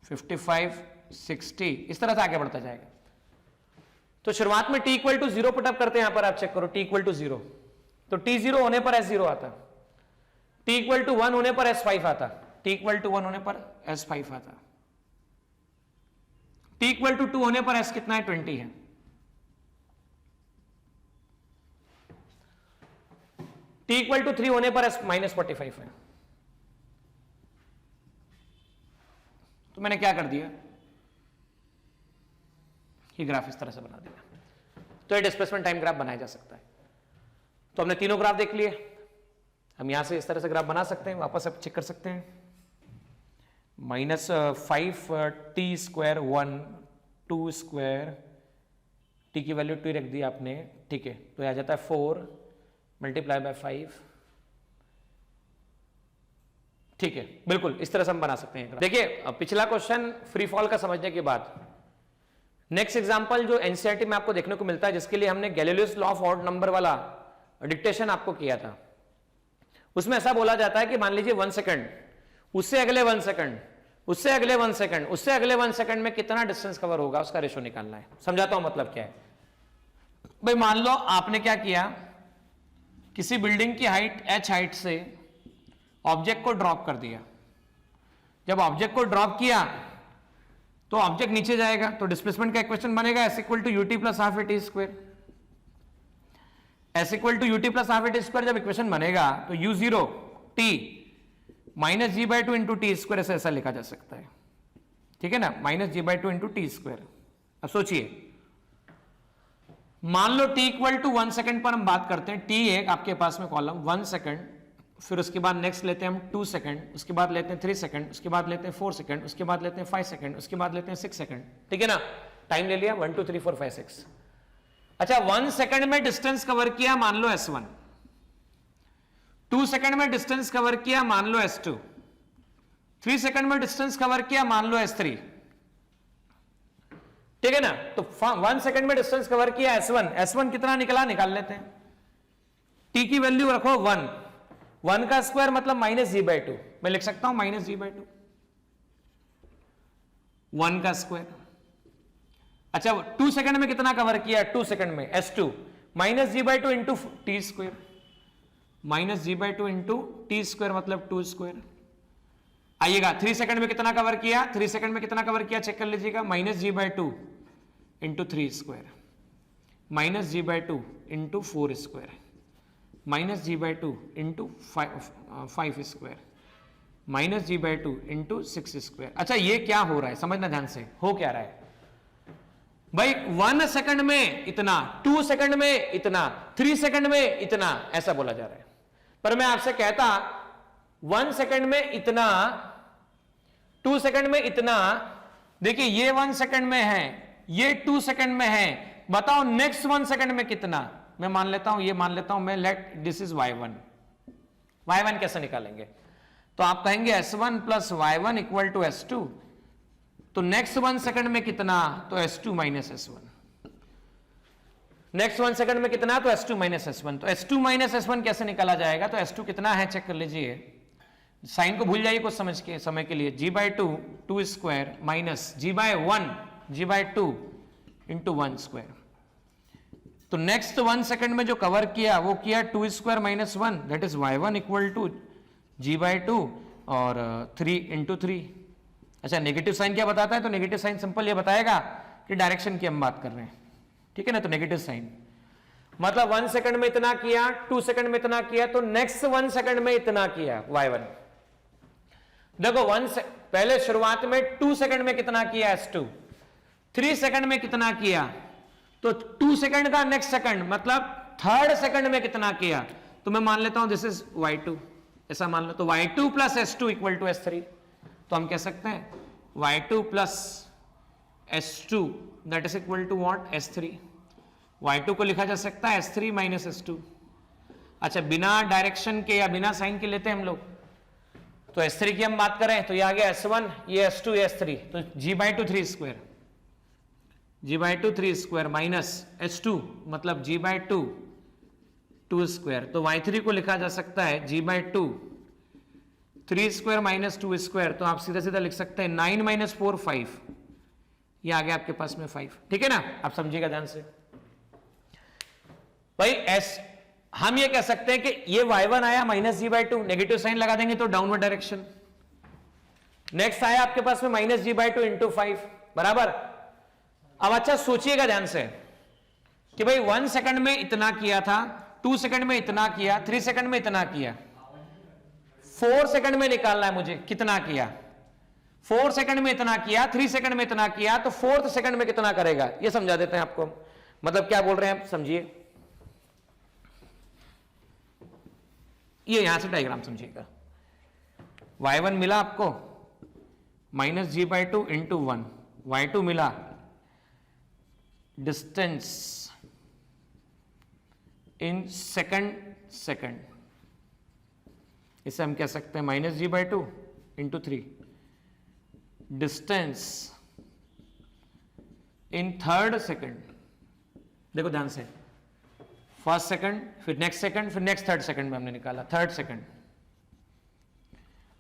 55, 60, इस तरह से आगे बढ़ता जाएगा। तो शुरुआत में t इक्वल टू 0 पुटअप करते हैं, यहां पर आप चेक करो t इक्वल टू 0, तो t 0 होने पर s0 आता, t इक्वल टू 1 होने पर s5 आता, t इक्वल टू 1 होने पर s5 आता, t इक्वल टू 2 होने पर s कितना है 20 है, t इक्वल टू 3 होने पर s माइनस 45 है। तो मैंने क्या कर दिया, ये ग्राफ इस तरह से बना दिया। तो ये डिस्प्लेसमेंट टाइम ग्राफ बनाया जा सकता है। तो हमने तीनों ग्राफ देख लिए, हम यहां से इस तरह से ग्राफ बना सकते हैं, वापस अब चेक कर सकते हैं। -5t² 1 2² t की वैल्यू 2 रख दी आपने, ठीक है, तो आ जाता है 4 मल्टीप्लाई बाय 5, ठीक है, बिल्कुल इस तरह से हम बना सकते हैं। देखिए पिछला क्वेश्चन फ्री फॉल का समझने के बाद नेक्स्ट एग्जांपल जो एनसीईआरटी में आपको देखने को मिलता है, जिसके लिए हमने Galileo's law of odd number वाला डिक्टेशन आपको किया था, उसमें ऐसा बोला जाता है कि मान लीजिए 1 सेकंड, उससे अगले 1 सेकंड, उससे अगले 1 सेकंड, उससे अगले 1 सेकंड में कितना डिस्टेंस कवर होगा, उसका रेशो निकालना है। समझाता हूं मतलब क्या है। भाई मान लो आपने क्या किया, किसी बिल्डिंग की हाइट h हाइट से ऑब्जेक्ट को ड्रॉप कर दिया। जब ऑब्जेक्ट को ड्रॉप किया तो ऑब्जेक्ट नीचे जाएगा, तो डिस्प्लेसमेंट का इक्वेशन बनेगा s equal to ut plus half a t square. s equal to ut plus half a t square जब इक्वेशन बनेगा तो u0 t minus g by two into t square ऐसा लिखा जा सकता है, ठीक है ना, minus g by two into t square. अब सोचिए, मान लो t इक्वल टू 1 सेकंड पर हम बात करते हैं, t एक आपके पास में कॉलम 1 सेकंड, फिर उसके बाद नेक्स्ट लेते हैं हम 2 सेकंड, उसके बाद लेते हैं 3 सेकंड, उसके बाद लेते हैं 4 सेकंड, उसके बाद लेते हैं 5 सेकंड, उसके बाद लेते हैं 6 सेकंड, ठीक है ना, टाइम ले लिया 1 2 3 4 5 6। अच्छा 1 सेकंड में डिस्टेंस कवर किया मान लो s1, 2 सेकंड में डिस्टेंस कवर किया मान लो s2, 3 सेकंड में डिस्टेंस कवर किया मान लो s3, ठीक है ना। तो 1 सेकंड में डिस्टेंस कवर किया s1 कितना निकला, निकाल लेते हैं। t की वैल्यू रखो 1 का स्क्वायर मतलब माइनस जी बाई टू, मैं लिख सकता हूं माइनस जी बाई टू, 1 का स्क्वायर। अच्छा 2 सेकंड में कितना कवर किया, 2 सेकंड में s2 minus g by two into t square, minus g by two into t square मतलब 2 स्क्वायर। आइएगा 3 सेकंड में कितना कवर किया, 3 सेकंड में कितना कवर किया चेक कर लीजिएगा, minus g by two into 3 square, minus g by two into 4 square, minus g by two into 5 square, minus g by two into 6 square. अच्छा ये क्या हो रहा है, समझना ध्यान से, हो क्या रहा है भाई, 1 सेकंड में इतना, 2 सेकंड में इतना, 3 सेकंड में इतना, ऐसा बोला जा रहा है। पर मैं आपसे कहता 1 सेकंड में इतना, 2 सेकंड में इतना, देखिए ये 1 सेकंड में है, ये 2 सेकंड में है, बताओ नेक्स्ट 1 सेकंड में कितना। मैं मान लेता हूं, ये मान लेता हूं मैं, लेट दिस इज y1 कैसे निकालेंगे, तो आप कहेंगे s1 plus y1 equal to s2, तो नेक्स्ट 1 सेकंड में कितना, तो s2 minus s1, next 1 second में कितना, तो s2 माइनस s1, तो s2 माइनस s1 कैसे निकाला जाएगा, तो s2 कितना है चेक कर लीजिए, साइन को भूल जाइए कुछ समय के लिए, g by two 2 square minus g by 1 g by 2 into 1 square. तो नेक्स्ट 1 सेकंड में जो कवर किया वो किया 2 square minus 1, that is y1 equal to g by two और 3 इंटू 3। अच्छा नेगेटिव साइन क्या बताता है, तो नेगेटिव साइन सिंपल ये बताएगा कि डायरेक्शन की हम बात कर रहे हैं, ठीक है ना, तो नेगेटिव साइन मतलब 1 सेकंड में इतना किया, 2 सेकंड में इतना किया, तो नेक्स्ट 1 सेकंड में इतना किया y1। देखो पहले शुरुआत में 2 सेकंड में कितना किया s2, 3 सेकंड में कितना किया, तो 2 सेकंड का नेक्स्ट सेकंड मतलब 3rd सेकंड में कितना किया, तो मैं मान लेता हूं दिस इज y2, ऐसा मान लो, तो y2 plus s2 equal to s3, तो हम कह सकते हैं y2 plus s2 that is equal to what, s3। y2 को लिखा जा सकता है s3 माइनस s2। अच्छा बिना डायरेक्शन के या बिना साइन के लेते हैं हम लोग, तो s3 की हम बात करें तो ये आ गया s1, ये s2, ये s3, तो g by two 3 square, g by two 3 square minus s2 मतलब g बाई टू 2 स्क्वायर, तो y3 को लिखा जा सकता है g by two 3 square minus 2 square, तो आप सीधा सीधा लिख सकते हैं 9 माइनस 4 5, ये आ गया आपके पास में 5, ठीक है ना। आप समझिएगा ध्यान से भाई। एस हम ये कह सकते हैं कि ये y1 आया -g/2, नेगेटिव साइन लगा देंगे तो डाउनवर्ड डायरेक्शन। नेक्स्ट आया आपके पास में -g/2 इंटू 5 बराबर। अब अच्छा सोचिएगा ध्यान से कि भाई 1 सेकंड में इतना किया था, 2 सेकंड में इतना किया, 3 सेकंड में इतना किया, 4 सेकंड में निकालना है मुझे कितना किया। 4 सेकंड में इतना किया, 3 सेकंड में इतना किया, तो 4th सेकंड में कितना करेगा ये समझा देते हैं आपको। मतलब क्या बोल रहे हैं आप समझिए, ये यहां से डायग्राम समझिएगा। y1 मिला आपको -g/2 इंटू 1, y2 मिला डिस्टेंस इन सेकंड, इसे हम कह सकते हैं -g/2 into 3, distance in third second. देखो ध्यान से, फर्स्ट सेकंड, फिर नेक्स्ट सेकंड, फिर नेक्स्ट थर्ड सेकंड में हमने निकाला, थर्ड सेकंड।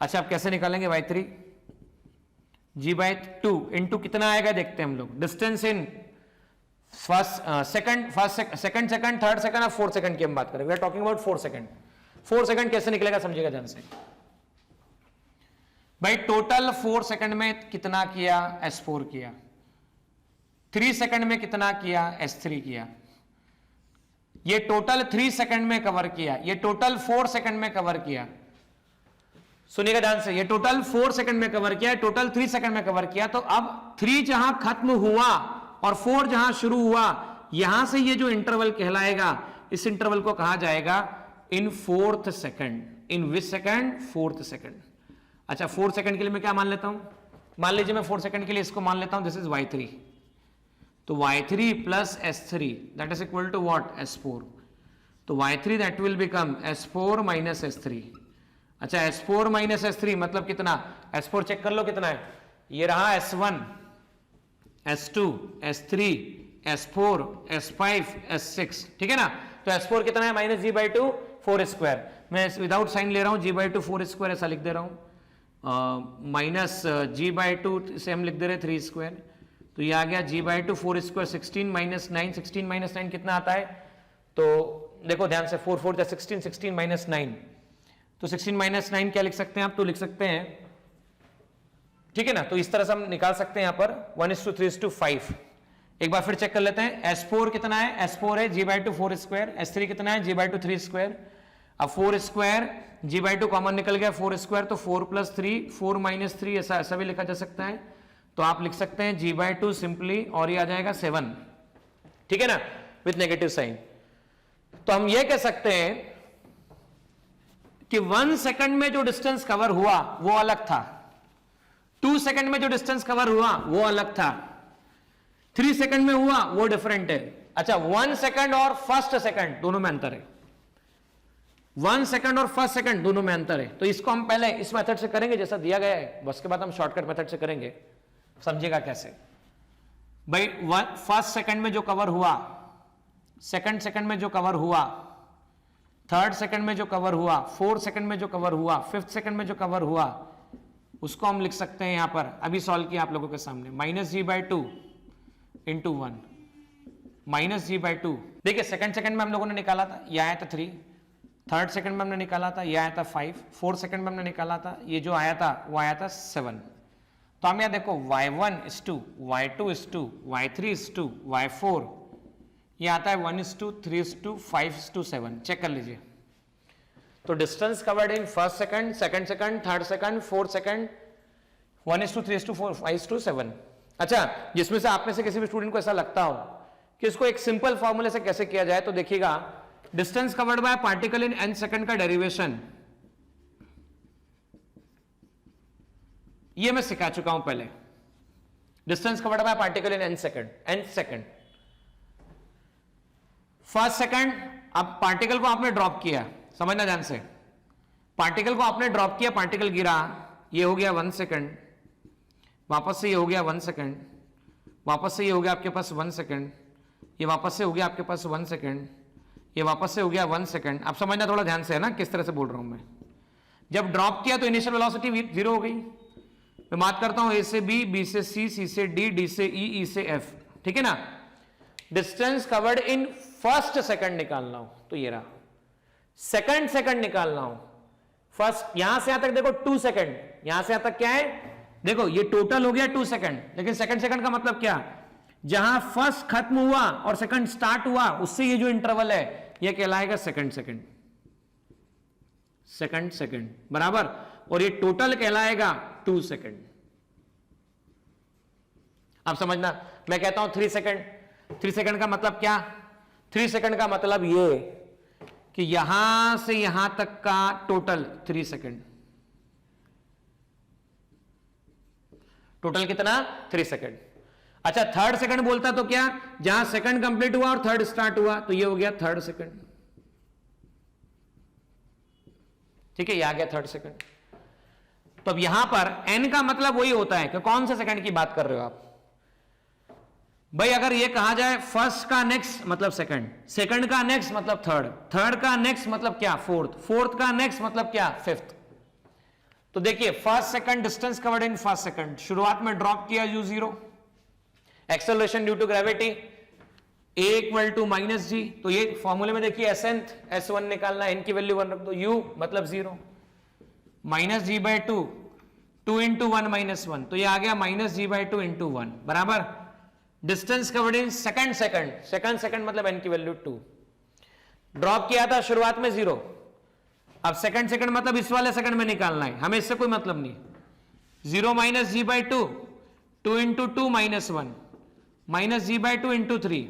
अच्छा आप कैसे निकालेंगे y3? g/2 इंटू कितना आएगा देखते हैं हम लोग, distance in first second, third second और फोर्थ सेकंड की हम बात करें। We are talking about 4 second. 4 second कैसे निकलेगा समझिएगा ध्यान से भाई। टोटल 4 सेकंड में कितना किया, S4 किया। 3 सेकंड में कितना किया, S3 किया। ये टोटल 3 सेकंड में कवर किया, ये टोटल 4 सेकंड में कवर किया। सुनिएगा ध्यान से, ये टोटल 4 सेकंड में कवर किया, टोटल 3 सेकंड में कवर किया। तो अब 3 जहां खत्म हुआ और 4 जहां शुरू हुआ, यहां से ये जो इंटरवल कहलाएगा, इस इंटरवल को कहा जाएगा इन 4th सेकंड। इन विच सेकंड? 4th second. अच्छा 4 सेकंड के लिए मैं क्या मान लेता हूं, मान लीजिए मैं 4 सेकंड के लिए इसको मान लेता हूं दिस इज y3। तो y3 plus S3 that is equal to what, S4। तो y3 that will become S4 minus S3। अच्छा S4 माइनस S3 मतलब कितना, S4 चेक कर लो कितना है, ये रहा S1, S2, S3, S4, S5, S6, ठीक है ना। तो S4 कितना है, -g/2 4 स्क्वायर। मैं विदाउट साइन ले रहा हूं, g/2 4 स्क्वायर ऐसा लिख दे रहा हूं, माइनस g/2 से हम लिख दे रहे 3 स्क्वायर। तो ये आ गया g/2 4 स्क्वायर 16 माइनस 9, 16 माइनस 9 कितना आता है, तो देखो ध्यान से 4 4 16, 16 माइनस 9, तो 16 माइनस 9 क्या लिख सकते हैं आप, तो लिख सकते हैं, ठीक है ना। तो इस तरह से हम निकाल सकते हैं यहाँ पर 1:3:5। एक बार फिर चेक कर लेते हैं, S4 कितना है, S4 है g/2 4 स्क्वायर, S3 कितना है g/2 3 स्क्वायर। अब 4 स्क्वायर g/2 कॉमन निकल गया, 4 स्क्वायर तो 4 + 3, 4 - 3 ऐसा भी लिखा जा सकता है। तो आप लिख सकते हैं g/2 सिंपली, और ये आ जाएगा 7, ठीक है ना, विथ नेगेटिव साइन। तो हम ये कह सकते हैं कि 1 सेकंड में जो डिस्टेंस कवर हुआ वो अलग था, 2 सेकंड में जो डिस्टेंस कवर हुआ वो अलग था, 3 सेकंड में हुआ वो डिफरेंट है। अच्छा 1 सेकंड और फर्स्ट सेकंड दोनों में अंतर है, 1 सेकंड और फर्स्ट सेकंड दोनों में अंतर है। तो इसको हम पहले इस मेथड से करेंगे जैसा दिया गया है, बस के बाद हम शॉर्टकट मेथड से करेंगे। समझिएगा कैसे भाई, फर्स्ट सेकंड में जो कवर हुआ, सेकंड सेकंड में जो कवर हुआ, थर्ड सेकंड में जो कवर हुआ, 4 सेकंड में जो कवर हुआ, 5th सेकंड में जो कवर हुआ, उसको हम लिख सकते हैं यहां पर, अभी सॉल्व किया आप लोगों के सामने, -g/2 इंटू 1 -g/2। देखिए सेकंड सेकंड में हम लोगों ने निकाला था, यह आया था 3, थर्ड सेकंड में हमने निकाला था, यह आया था 5, 4th सेकंड में हमने निकाला था, ये जो आया था वो आया था 7। तो हम यहां देखो y1:2, y2:2, y3:2, y4, ये आता है 1:3:2, 5:7। चेक कर लीजिए। तो distance covered in first second, second second, third second, fourth second, 1:3:4, 5:7। अच्छा जिसमें से आप में से किसी भी स्टूडेंट को ऐसा लगता हो कि इसको एक सिंपल फॉर्मूले से कैसे किया जाए, तो देखिएगा distance covered by particle in n second का डेरिवेशन ये मैं सिखा चुका हूं पहले। Distance covered by particle in n second, first second, अब पार्टिकल को आपने ड्रॉप किया, समझना ध्यान से, पार्टिकल को आपने ड्रॉप किया, पार्टिकल गिरा, ये हो गया 1 सेकंड, वापस से ये हो गया 1 सेकंड, वापस से ये हो गया आपके पास 1 सेकंड, ये वापस से हो गया आपके पास 1 सेकंड, ये वापस से हो गया 1 सेकंड। अब समझना थोड़ा ध्यान से है ना किस तरह से बोल रहा हूं मैं। जब ड्रॉप किया तो इनिशियल वेलोसिटी 0 हो गई, मैं बात करता हूं ए से बी, बी से सी, सी से डी, डी से ई, ई से एफ, ठीक है ना। Distance covered in first second निकालना हो तो ये रहा, सेकंड निकालना हो फर्स्ट, यहां से यहां तक देखो 2 सेकंड, यहां से यहां तक क्या है, देखो ये टोटल हो गया 2 सेकंड, लेकिन सेकंड का मतलब क्या, जहां फर्स्ट खत्म हुआ और सेकंड स्टार्ट हुआ उससे ये जो इंटरवल है ये कहलाएगा सेकंड बराबर, और ये टोटल कहलाएगा 2 सेकंड। अब समझना, मैं कहता हूं 3 सेकंड का मतलब क्या, 3 सेकंड का मतलब ये कि यहां से यहां तक का टोटल 3 सेकंड, टोटल कितना 3 सेकंड। अच्छा थर्ड सेकंड बोलता तो क्या, जहां सेकंड कंप्लीट हुआ और थर्ड स्टार्ट हुआ तो ये हो गया थर्ड सेकंड, ठीक है, ये आ गया थर्ड सेकंड। तो अब यहां पर n का मतलब वही होता है कि कौन से सेकंड की बात कर रहे हो आप भाई। अगर ये कहा जाए फर्स्ट का नेक्स्ट मतलब सेकंड का नेक्स्ट मतलब थर्ड का नेक्स्ट मतलब क्या फोर्थ का नेक्स्ट मतलब क्या फिफ्थ। तो देखिए first second distance covered in first second, शुरुआत में ड्रॉप किया u0, acceleration due to gravity a equal to minus g, तो ये फॉर्मूले में देखिए s1 निकालना, n की वैल्यू 1 रख दो, u मतलब 0, minus g by 2 into 1 minus 1, तो ये आ गया माइनस जी बाई 2 इंटू 1 बराबर। डिस्टेंस कवर्ड इन सेकंड मतलब n की वैल्यू 2, ड्रॉप किया था शुरुआत में 0, अब सेकंड मतलब इस वाले सेकंड में निकालना है, हमें इससे कोई मतलब नहीं। 0 minus g by 2 into 2 minus 1 minus g by 2 into 3,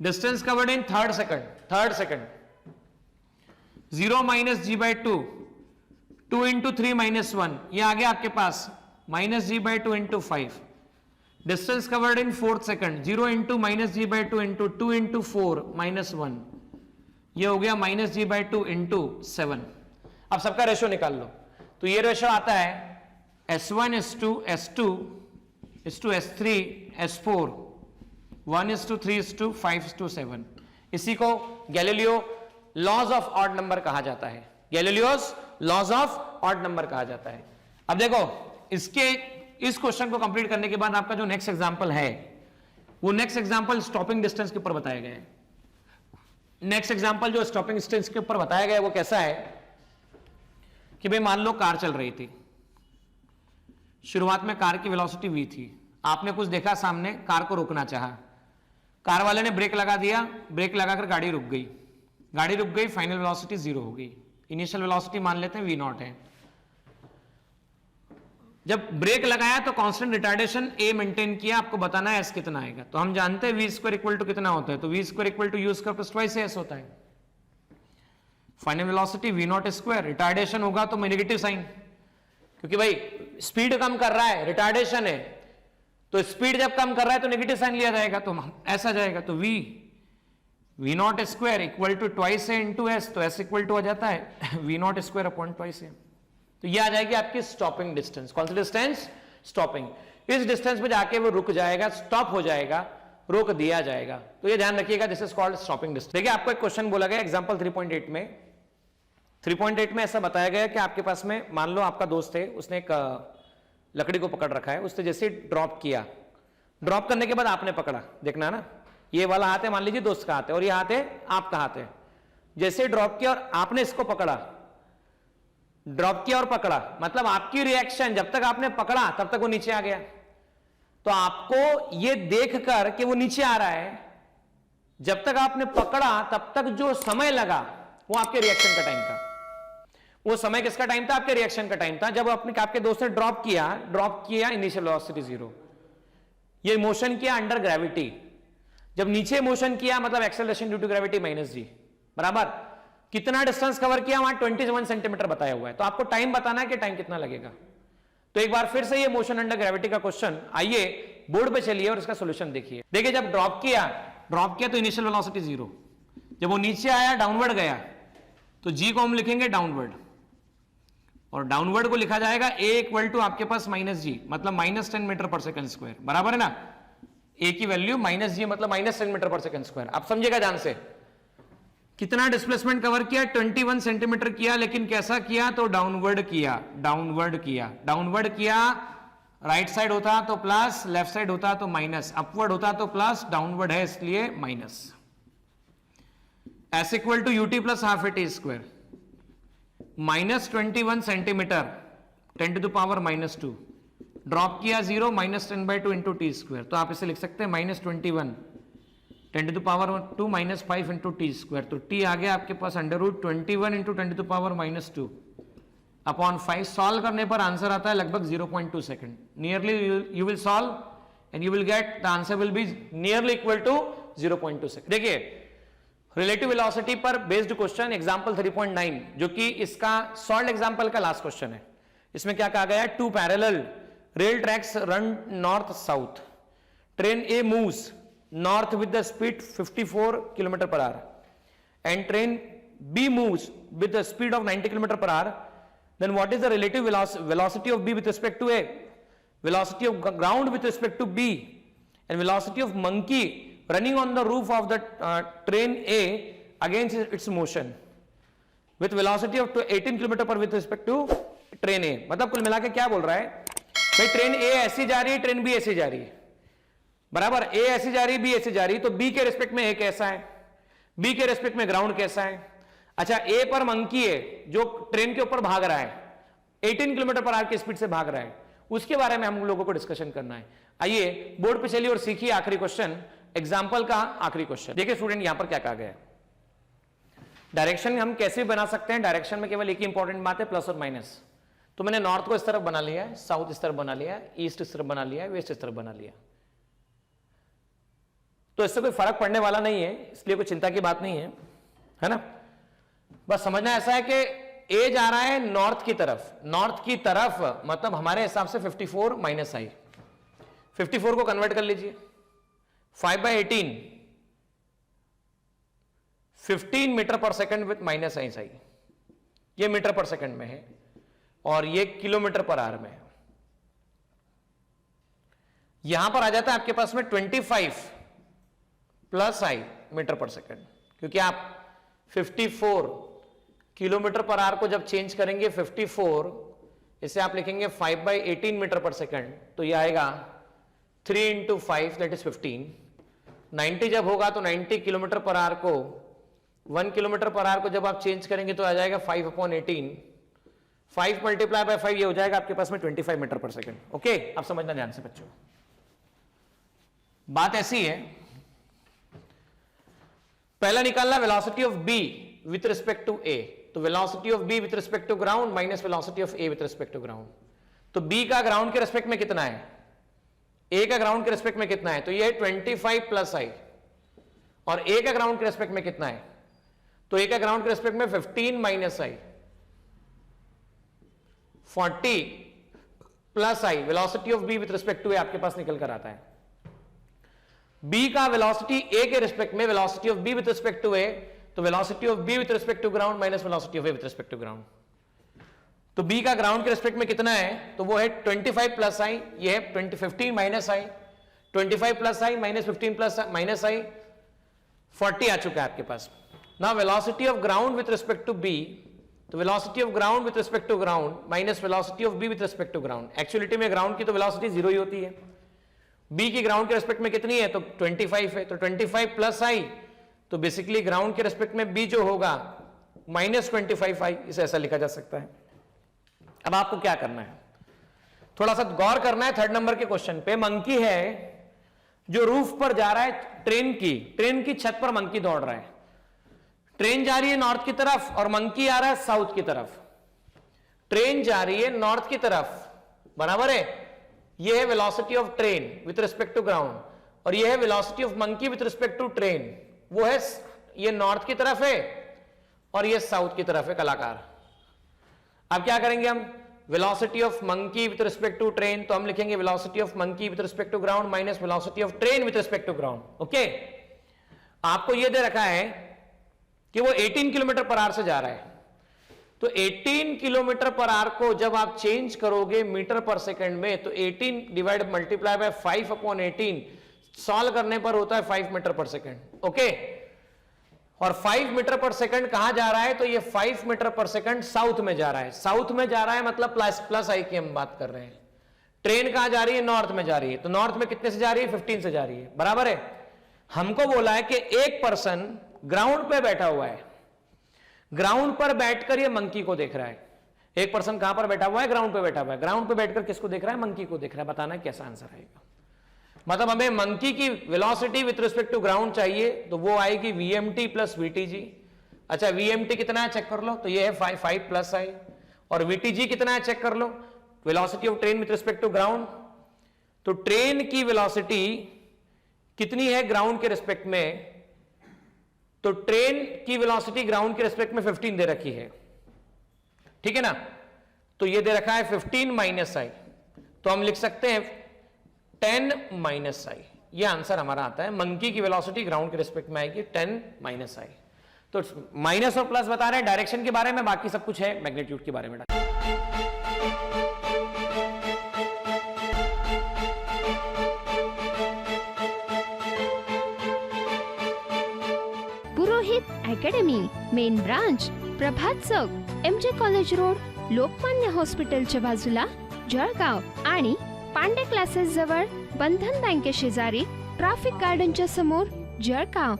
distance covered in third second 0 minus g by 2 into 3 minus 1, ये आ गया आपके पास minus g by 2 into 5, distance covered in fourth second 0 into minus g by 2 into 2 into 4 minus 1, ये हो गया minus g by 2 into 7। अब सबका रेशो निकाल लो, तो ये रेशो आता है S1 S2 S2 S3 S4 1:3 5:7। इसी को Galileo laws of odd number कहा जाता है, Galileo's laws of odd number कहा जाता है। अब देखो इस क्वेश्चन को कंप्लीट करने के बाद आपका जो नेक्स्ट एग्जांपल है वो नेक्स्ट एग्जांपल स्टॉपिंग डिस्टेंस के ऊपर बताया गया है। नेक्स्ट एग्जांपल जो स्टॉपिंग डिस्टेंस के ऊपर बताया गया है वो कैसा है कि भाई मान लो कार चल रही थी, शुरुआत में कार की वेलोसिटी v थी, आपने कुछ देखा सामने, कार को रोकना चाहा, कार वाले ने ब्रेक लगा दिया, ब्रेक लगाकर गाड़ी रुक गई, फाइनल वेलोसिटी 0 हो गई, इनिशियल वेलोसिटी मान लेते हैं v0 है। जब ब्रेक लगाया तो कांस्टेंट रिटार्डेशन a मेंटेन किया, आपको बताना है s कितना आएगा, तो हम जानते हैं v² इक्वल टू कितना होता है, तो v² equal to u² plus twice s होता है। फाइनल वेलोसिटी v0², रिटार्डेशन होगा तो नेगेटिव साइन, क्योंकि भाई स्पीड कम कर रहा है, रिटार्डेशन है, तो स्पीड जब कम कर रहा है तो नेगेटिव साइन लिया जाएगा, तो ऐसा जाएगा, तो v0² इक्वल टू ट्वाइस है इंटू s, तो s इक्वल टू आ जाता है v0² अपॉन ट्वाइस है, तो ये आ जाएगी आपकी स्टॉपिंग डिस्टेंस। कौन सी डिस्टेंस? स्टॉपिंग। इस डिस्टेंस पे जाके वो रुक जाएगा, स्टॉप हो जाएगा, रोक दिया जाएगा, तो ये ध्यान रखिएगा, this is called stopping distance. देखिए आपको एक क्वेश्चन बोला गया एग्जांपल 3.8 में, 3.8 में ऐसा बताया गया कि आपके पास में मान लो आपका दोस्त है, उसने एक लकड़ी को पकड़ रखा है, उसने जैसे ड्रॉप किया, ड्रॉप करने के बाद आपने पकड़ा, देखना ना, ये वाला हाथ है मान लीजिए दोस्त का हाथ है और ये हाथ है आपका हाथ है, जैसे ड्रॉप किया और आपने इसको पकड़ा, ड्रॉप किया और पकड़ा, मतलब आपकी रिएक्शन जब तक आपने पकड़ा तब तक वो नीचे आ गया, तो आपको ये देखकर कि वो नीचे आ रहा है, जब तक आपने पकड़ा तब तक जो समय लगा वो आपके रिएक्शन का टाइम था। वो समय किसका टाइम था? आपके रिएक्शन का टाइम था। जब आपके दोस्त ने ड्रॉप किया इनिशियल वेलोसिटी 0, ये मोशन किया अंडर ग्रेविटी, जब नीचे मोशन किया मतलब acceleration due to gravity -g बराबर, कितना डिस्टेंस कवर किया वहां 21 सेंटीमीटर बताया हुआ है, तो आपको टाइम बताना है कि टाइम कितना लगेगा। तो एक बार फिर से ये मोशन अंडर ग्रेविटी का क्वेश्चन, आइए बोर्ड पे चलिए और इसका सॉल्यूशन देखिए। देखिए जब ड्रॉप किया तो इनिशियल वेलोसिटी 0, जब वो नीचे आया डाउनवर्ड गया तो g को हम लिखेंगे डाउनवर्ड, और डाउनवर्ड को लिखा जाएगा a इक्वल टू आपके पास -g मतलब -10 मीटर पर सेकंड स्क्वायर, बराबर है ना, a की वैल्यू -g मतलब -10 मीटर पर सेकंड स्क्वायर। आप समझिएगा ध्यान से, कितना डिस्प्लेसमेंट कवर किया? 21 सेंटीमीटर किया, लेकिन कैसा किया? तो डाउनवर्ड किया, डाउनवर्ड किया, डाउनवर्ड किया। राइट साइड होता तो प्लस, लेफ्ट साइड होता तो माइनस, अपवर्ड होता तो प्लस, डाउनवर्ड है इसलिए minus. S equal to ut plus half a t square, minus 21 centimetre 10 to the power minus 2, drop किया 0, माइनस 10/2 इंटू टी स्क्वायर। तो आप इसे लिख सकते हैं minus 21 10 to the power 2 minus 5 into t square. तो टी आ गया आपके पास under root 21 into 10 to the power minus 2 upon 5। Solve करने पर आंसर आता है लगभग 0.2 second. Nearly you will solve and you will get the answer will be nearly equal to 0.2 second. देखिए रिलेटिव वेलोसिटी पर बेस्ड क्वेश्चन एग्जांपल 3.9, जो कि इसका सॉल्व एग्जांपल का लास्ट क्वेश्चन है। इसमें क्या कहा गया है? Two parallel rail tracks run north south, train A moves north with the speed 54 km per hour and train B moves with the speed of 90 km per hour, then what is the relative velocity of B with respect to A, velocity of ground with respect to B, and velocity of monkey running on the roof of the train A against its motion with velocity of 18 km per with respect to train A। मतलब कुल मिला के क्या बोल रहा है भाई? Train A ऐसी जा रही है, ट्रेन B ऐसी जा रही है, बराबर। ए ऐसी जा रही, बी ऐसी जा रही, तो बी के रिस्पेक्ट में ए कैसा है, बी के रिस्पेक्ट में ग्राउंड कैसा है? अच्छा, ए पर मंकी है जो ट्रेन के ऊपर भाग रहा है, 18 किलोमीटर पर आवर की स्पीड से भाग रहा है, उसके बारे में हम लोगों को डिस्कशन करना है। आइए बोर्ड पे चलिए और सीखिए आखिरी क्वेश्चन, एग्जाम्पल का आखिरी क्वेश्चन। देखिए स्टूडेंट यहां पर क्या कहा गया है, डायरेक्शन हम कैसे बना सकते हैं? डायरेक्शन में केवल एक ही इंपॉर्टेंट बात है, प्लस और माइनस। तो मैंने नॉर्थ को इस तरफ बना लिया है, साउथ इस तरफ बना लिया है, ईस्ट इस तरफ बना लिया है, वेस्ट इस तरफ बना लिया। तो इससे कोई फर्क पड़ने वाला नहीं है, इसलिए कोई चिंता की बात नहीं है ना। बस समझना ऐसा है कि ए जा रहा है नॉर्थ की तरफ, नॉर्थ की तरफ मतलब हमारे हिसाब से 54 माइनस आई, 54 को कन्वर्ट कर लीजिए 5/18, 15 मीटर पर सेकंड विथ माइनस आई साई। ये मीटर पर सेकंड में है और ये किलोमीटर पर आवर में है। यहां पर आ जाता है आपके पास में 25 प्लस आई मीटर पर सेकंड, क्योंकि आप 54 किलोमीटर पर आवर को जब चेंज करेंगे 54, इसे आप लिखेंगे 5/18 मीटर पर सेकंड, तो ये आएगा 3 × 5 दैट इज 15। 90 जब होगा तो 90 किलोमीटर पर आवर को 1 किलोमीटर पर आवर को जब आप चेंज करेंगे तो आ जाएगा 5/18, 5 मल्टीप्लाई बाय 5, ये हो जाएगा आपके पास में 25 मीटर पर सेकंड। ओके, आप समझना ध्यान से बच्चों, बात ऐसी है। पहला निकालना velocity of b with respect to a, तो velocity of b with respect to ground minus velocity of a with respect to ground. तो बी का ग्राउंड के रिस्पेक्ट में कितना है, ए का ग्राउंड के रिस्पेक्ट में कितना है? तो ये है 25 प्लस आई, और ए का ग्राउंड के रिस्पेक्ट में कितना है? तो ए का ग्राउंड के रिस्पेक्ट में 15 minus i, 40 plus i. Velocity of b with respect to a आपके पास निकल कर आता है। बी का वेलोसिटी ए के रिस्पेक्ट में, velocity of b with respect to a, तो velocity of b with respect to ground minus velocity of a with respect to ground. तो बी का ग्राउंड के रिस्पेक्ट में कितना है? तो वो है 25 प्लस आई, ये है 15 minus i, 25 plus i minus 15 plus minus i, 40 आ चुका है आपके पास। Now velocity of ground with respect to b, तो velocity of ground with respect to ground minus velocity of b with respect to ground. Actuality में ground की तो velocity 0 ही होती है, बी की ग्राउंड के रिस्पेक्ट में कितनी है? तो 25 है, तो 25 प्लस आई, तो बेसिकली ग्राउंड के रिस्पेक्ट में बी जो होगा माइनस 25 आई, इसे ऐसा लिखा जा सकता है। अब आपको क्या करना है, थोड़ा सा गौर करना है। थर्ड नंबर के क्वेश्चन पे मंकी है जो रूफ पर जा रहा है, ट्रेन की छत पर मंकी दौड़ रहा है। ट्रेन जा रही है नॉर्थ की तरफ और मंकी आ रहा है साउथ की तरफ। ट्रेन जा रही है नॉर्थ की तरफ, बराबर है, ये है velocity of train with respect to ground, और ये है velocity of monkey with respect to train. वो है ये नॉर्थ की तरफ है और ये साउथ की तरफ है कलाकार। अब क्या करेंगे हम? Velocity of monkey with respect to train, तो हम लिखेंगे velocity of monkey with respect to ground minus velocity of train with respect to ground. Okay, आपको यह दे रखा है कि वो 18 किलोमीटर पर आवर से जा रहा है, तो 18 किलोमीटर पर आवर को जब आप चेंज करोगे मीटर पर सेकंड में, तो 18 डिवाइड मल्टीप्लाई बाय 5/18 सॉल्व करने पर होता है 5 मीटर पर सेकंड। ओके, और 5 मीटर पर सेकंड कहां जा रहा है, तो ये 5 मीटर पर सेकंड साउथ में जा रहा है। साउथ में जा रहा है मतलब प्लस आई की हम बात कर रहे हैं। ट्रेन कहां जा रही है, नॉर्थ में जा रही है, तो नॉर्थ में कितने से जा रही है, 15 से जा रही है, बराबर है। हमको बोला है कि एक पर्सन ग्राउंड पे बैठा हुआ है, ग्राउंड पर बैठकर ये मंकी को देख रहा है। एक पर्सन कहां पर बैठा हुआ है, ग्राउंड पे बैठा हुआ है, ग्राउंड पे बैठकर किसको देख रहा है, मंकी को देख रहा है। बताना कैसा आंसर आएगा। मतलब हमें मंकी की velocity with respect to ground चाहिए, तो वो आएगी vmt प्लस vtg। अच्छा vmt कितना है चेक कर लो, तो ये है 5 प्लस आई, और vtg कितना है चेक कर लो, velocity of train with respect to ground. तो ट्रेन की वेलोसिटी कितनी है ग्राउंड के रिस्पेक्ट में, तो ट्रेन की वेलोसिटी ग्राउंड के रिस्पेक्ट में 15 दे रखी है, ठीक है ना। तो ये दे रखा है 15 माइनस आई, तो हम लिख सकते हैं 10 माइनस आई। ये आंसर हमारा आता है। मंकी की वेलोसिटी ग्राउंड के रिस्पेक्ट में आएगी 10 माइनस आई। तो माइनस और प्लस बता रहे हैं डायरेक्शन के बारे में, बाकी सब कुछ है मैग्नीट्यूड के बारे में। पुरोहित अकॅडमी, मेन ब्रांच प्रभात चौक, MJ कॉलेज रोड, लोकमान्य हॉस्पिटलच्या बाजूला, जळगाव आणि पांडे क्लासेस जवळ, बंधन बँके शेजारी, ट्रॅफिक गार्डनच्या समोर, जळगाव।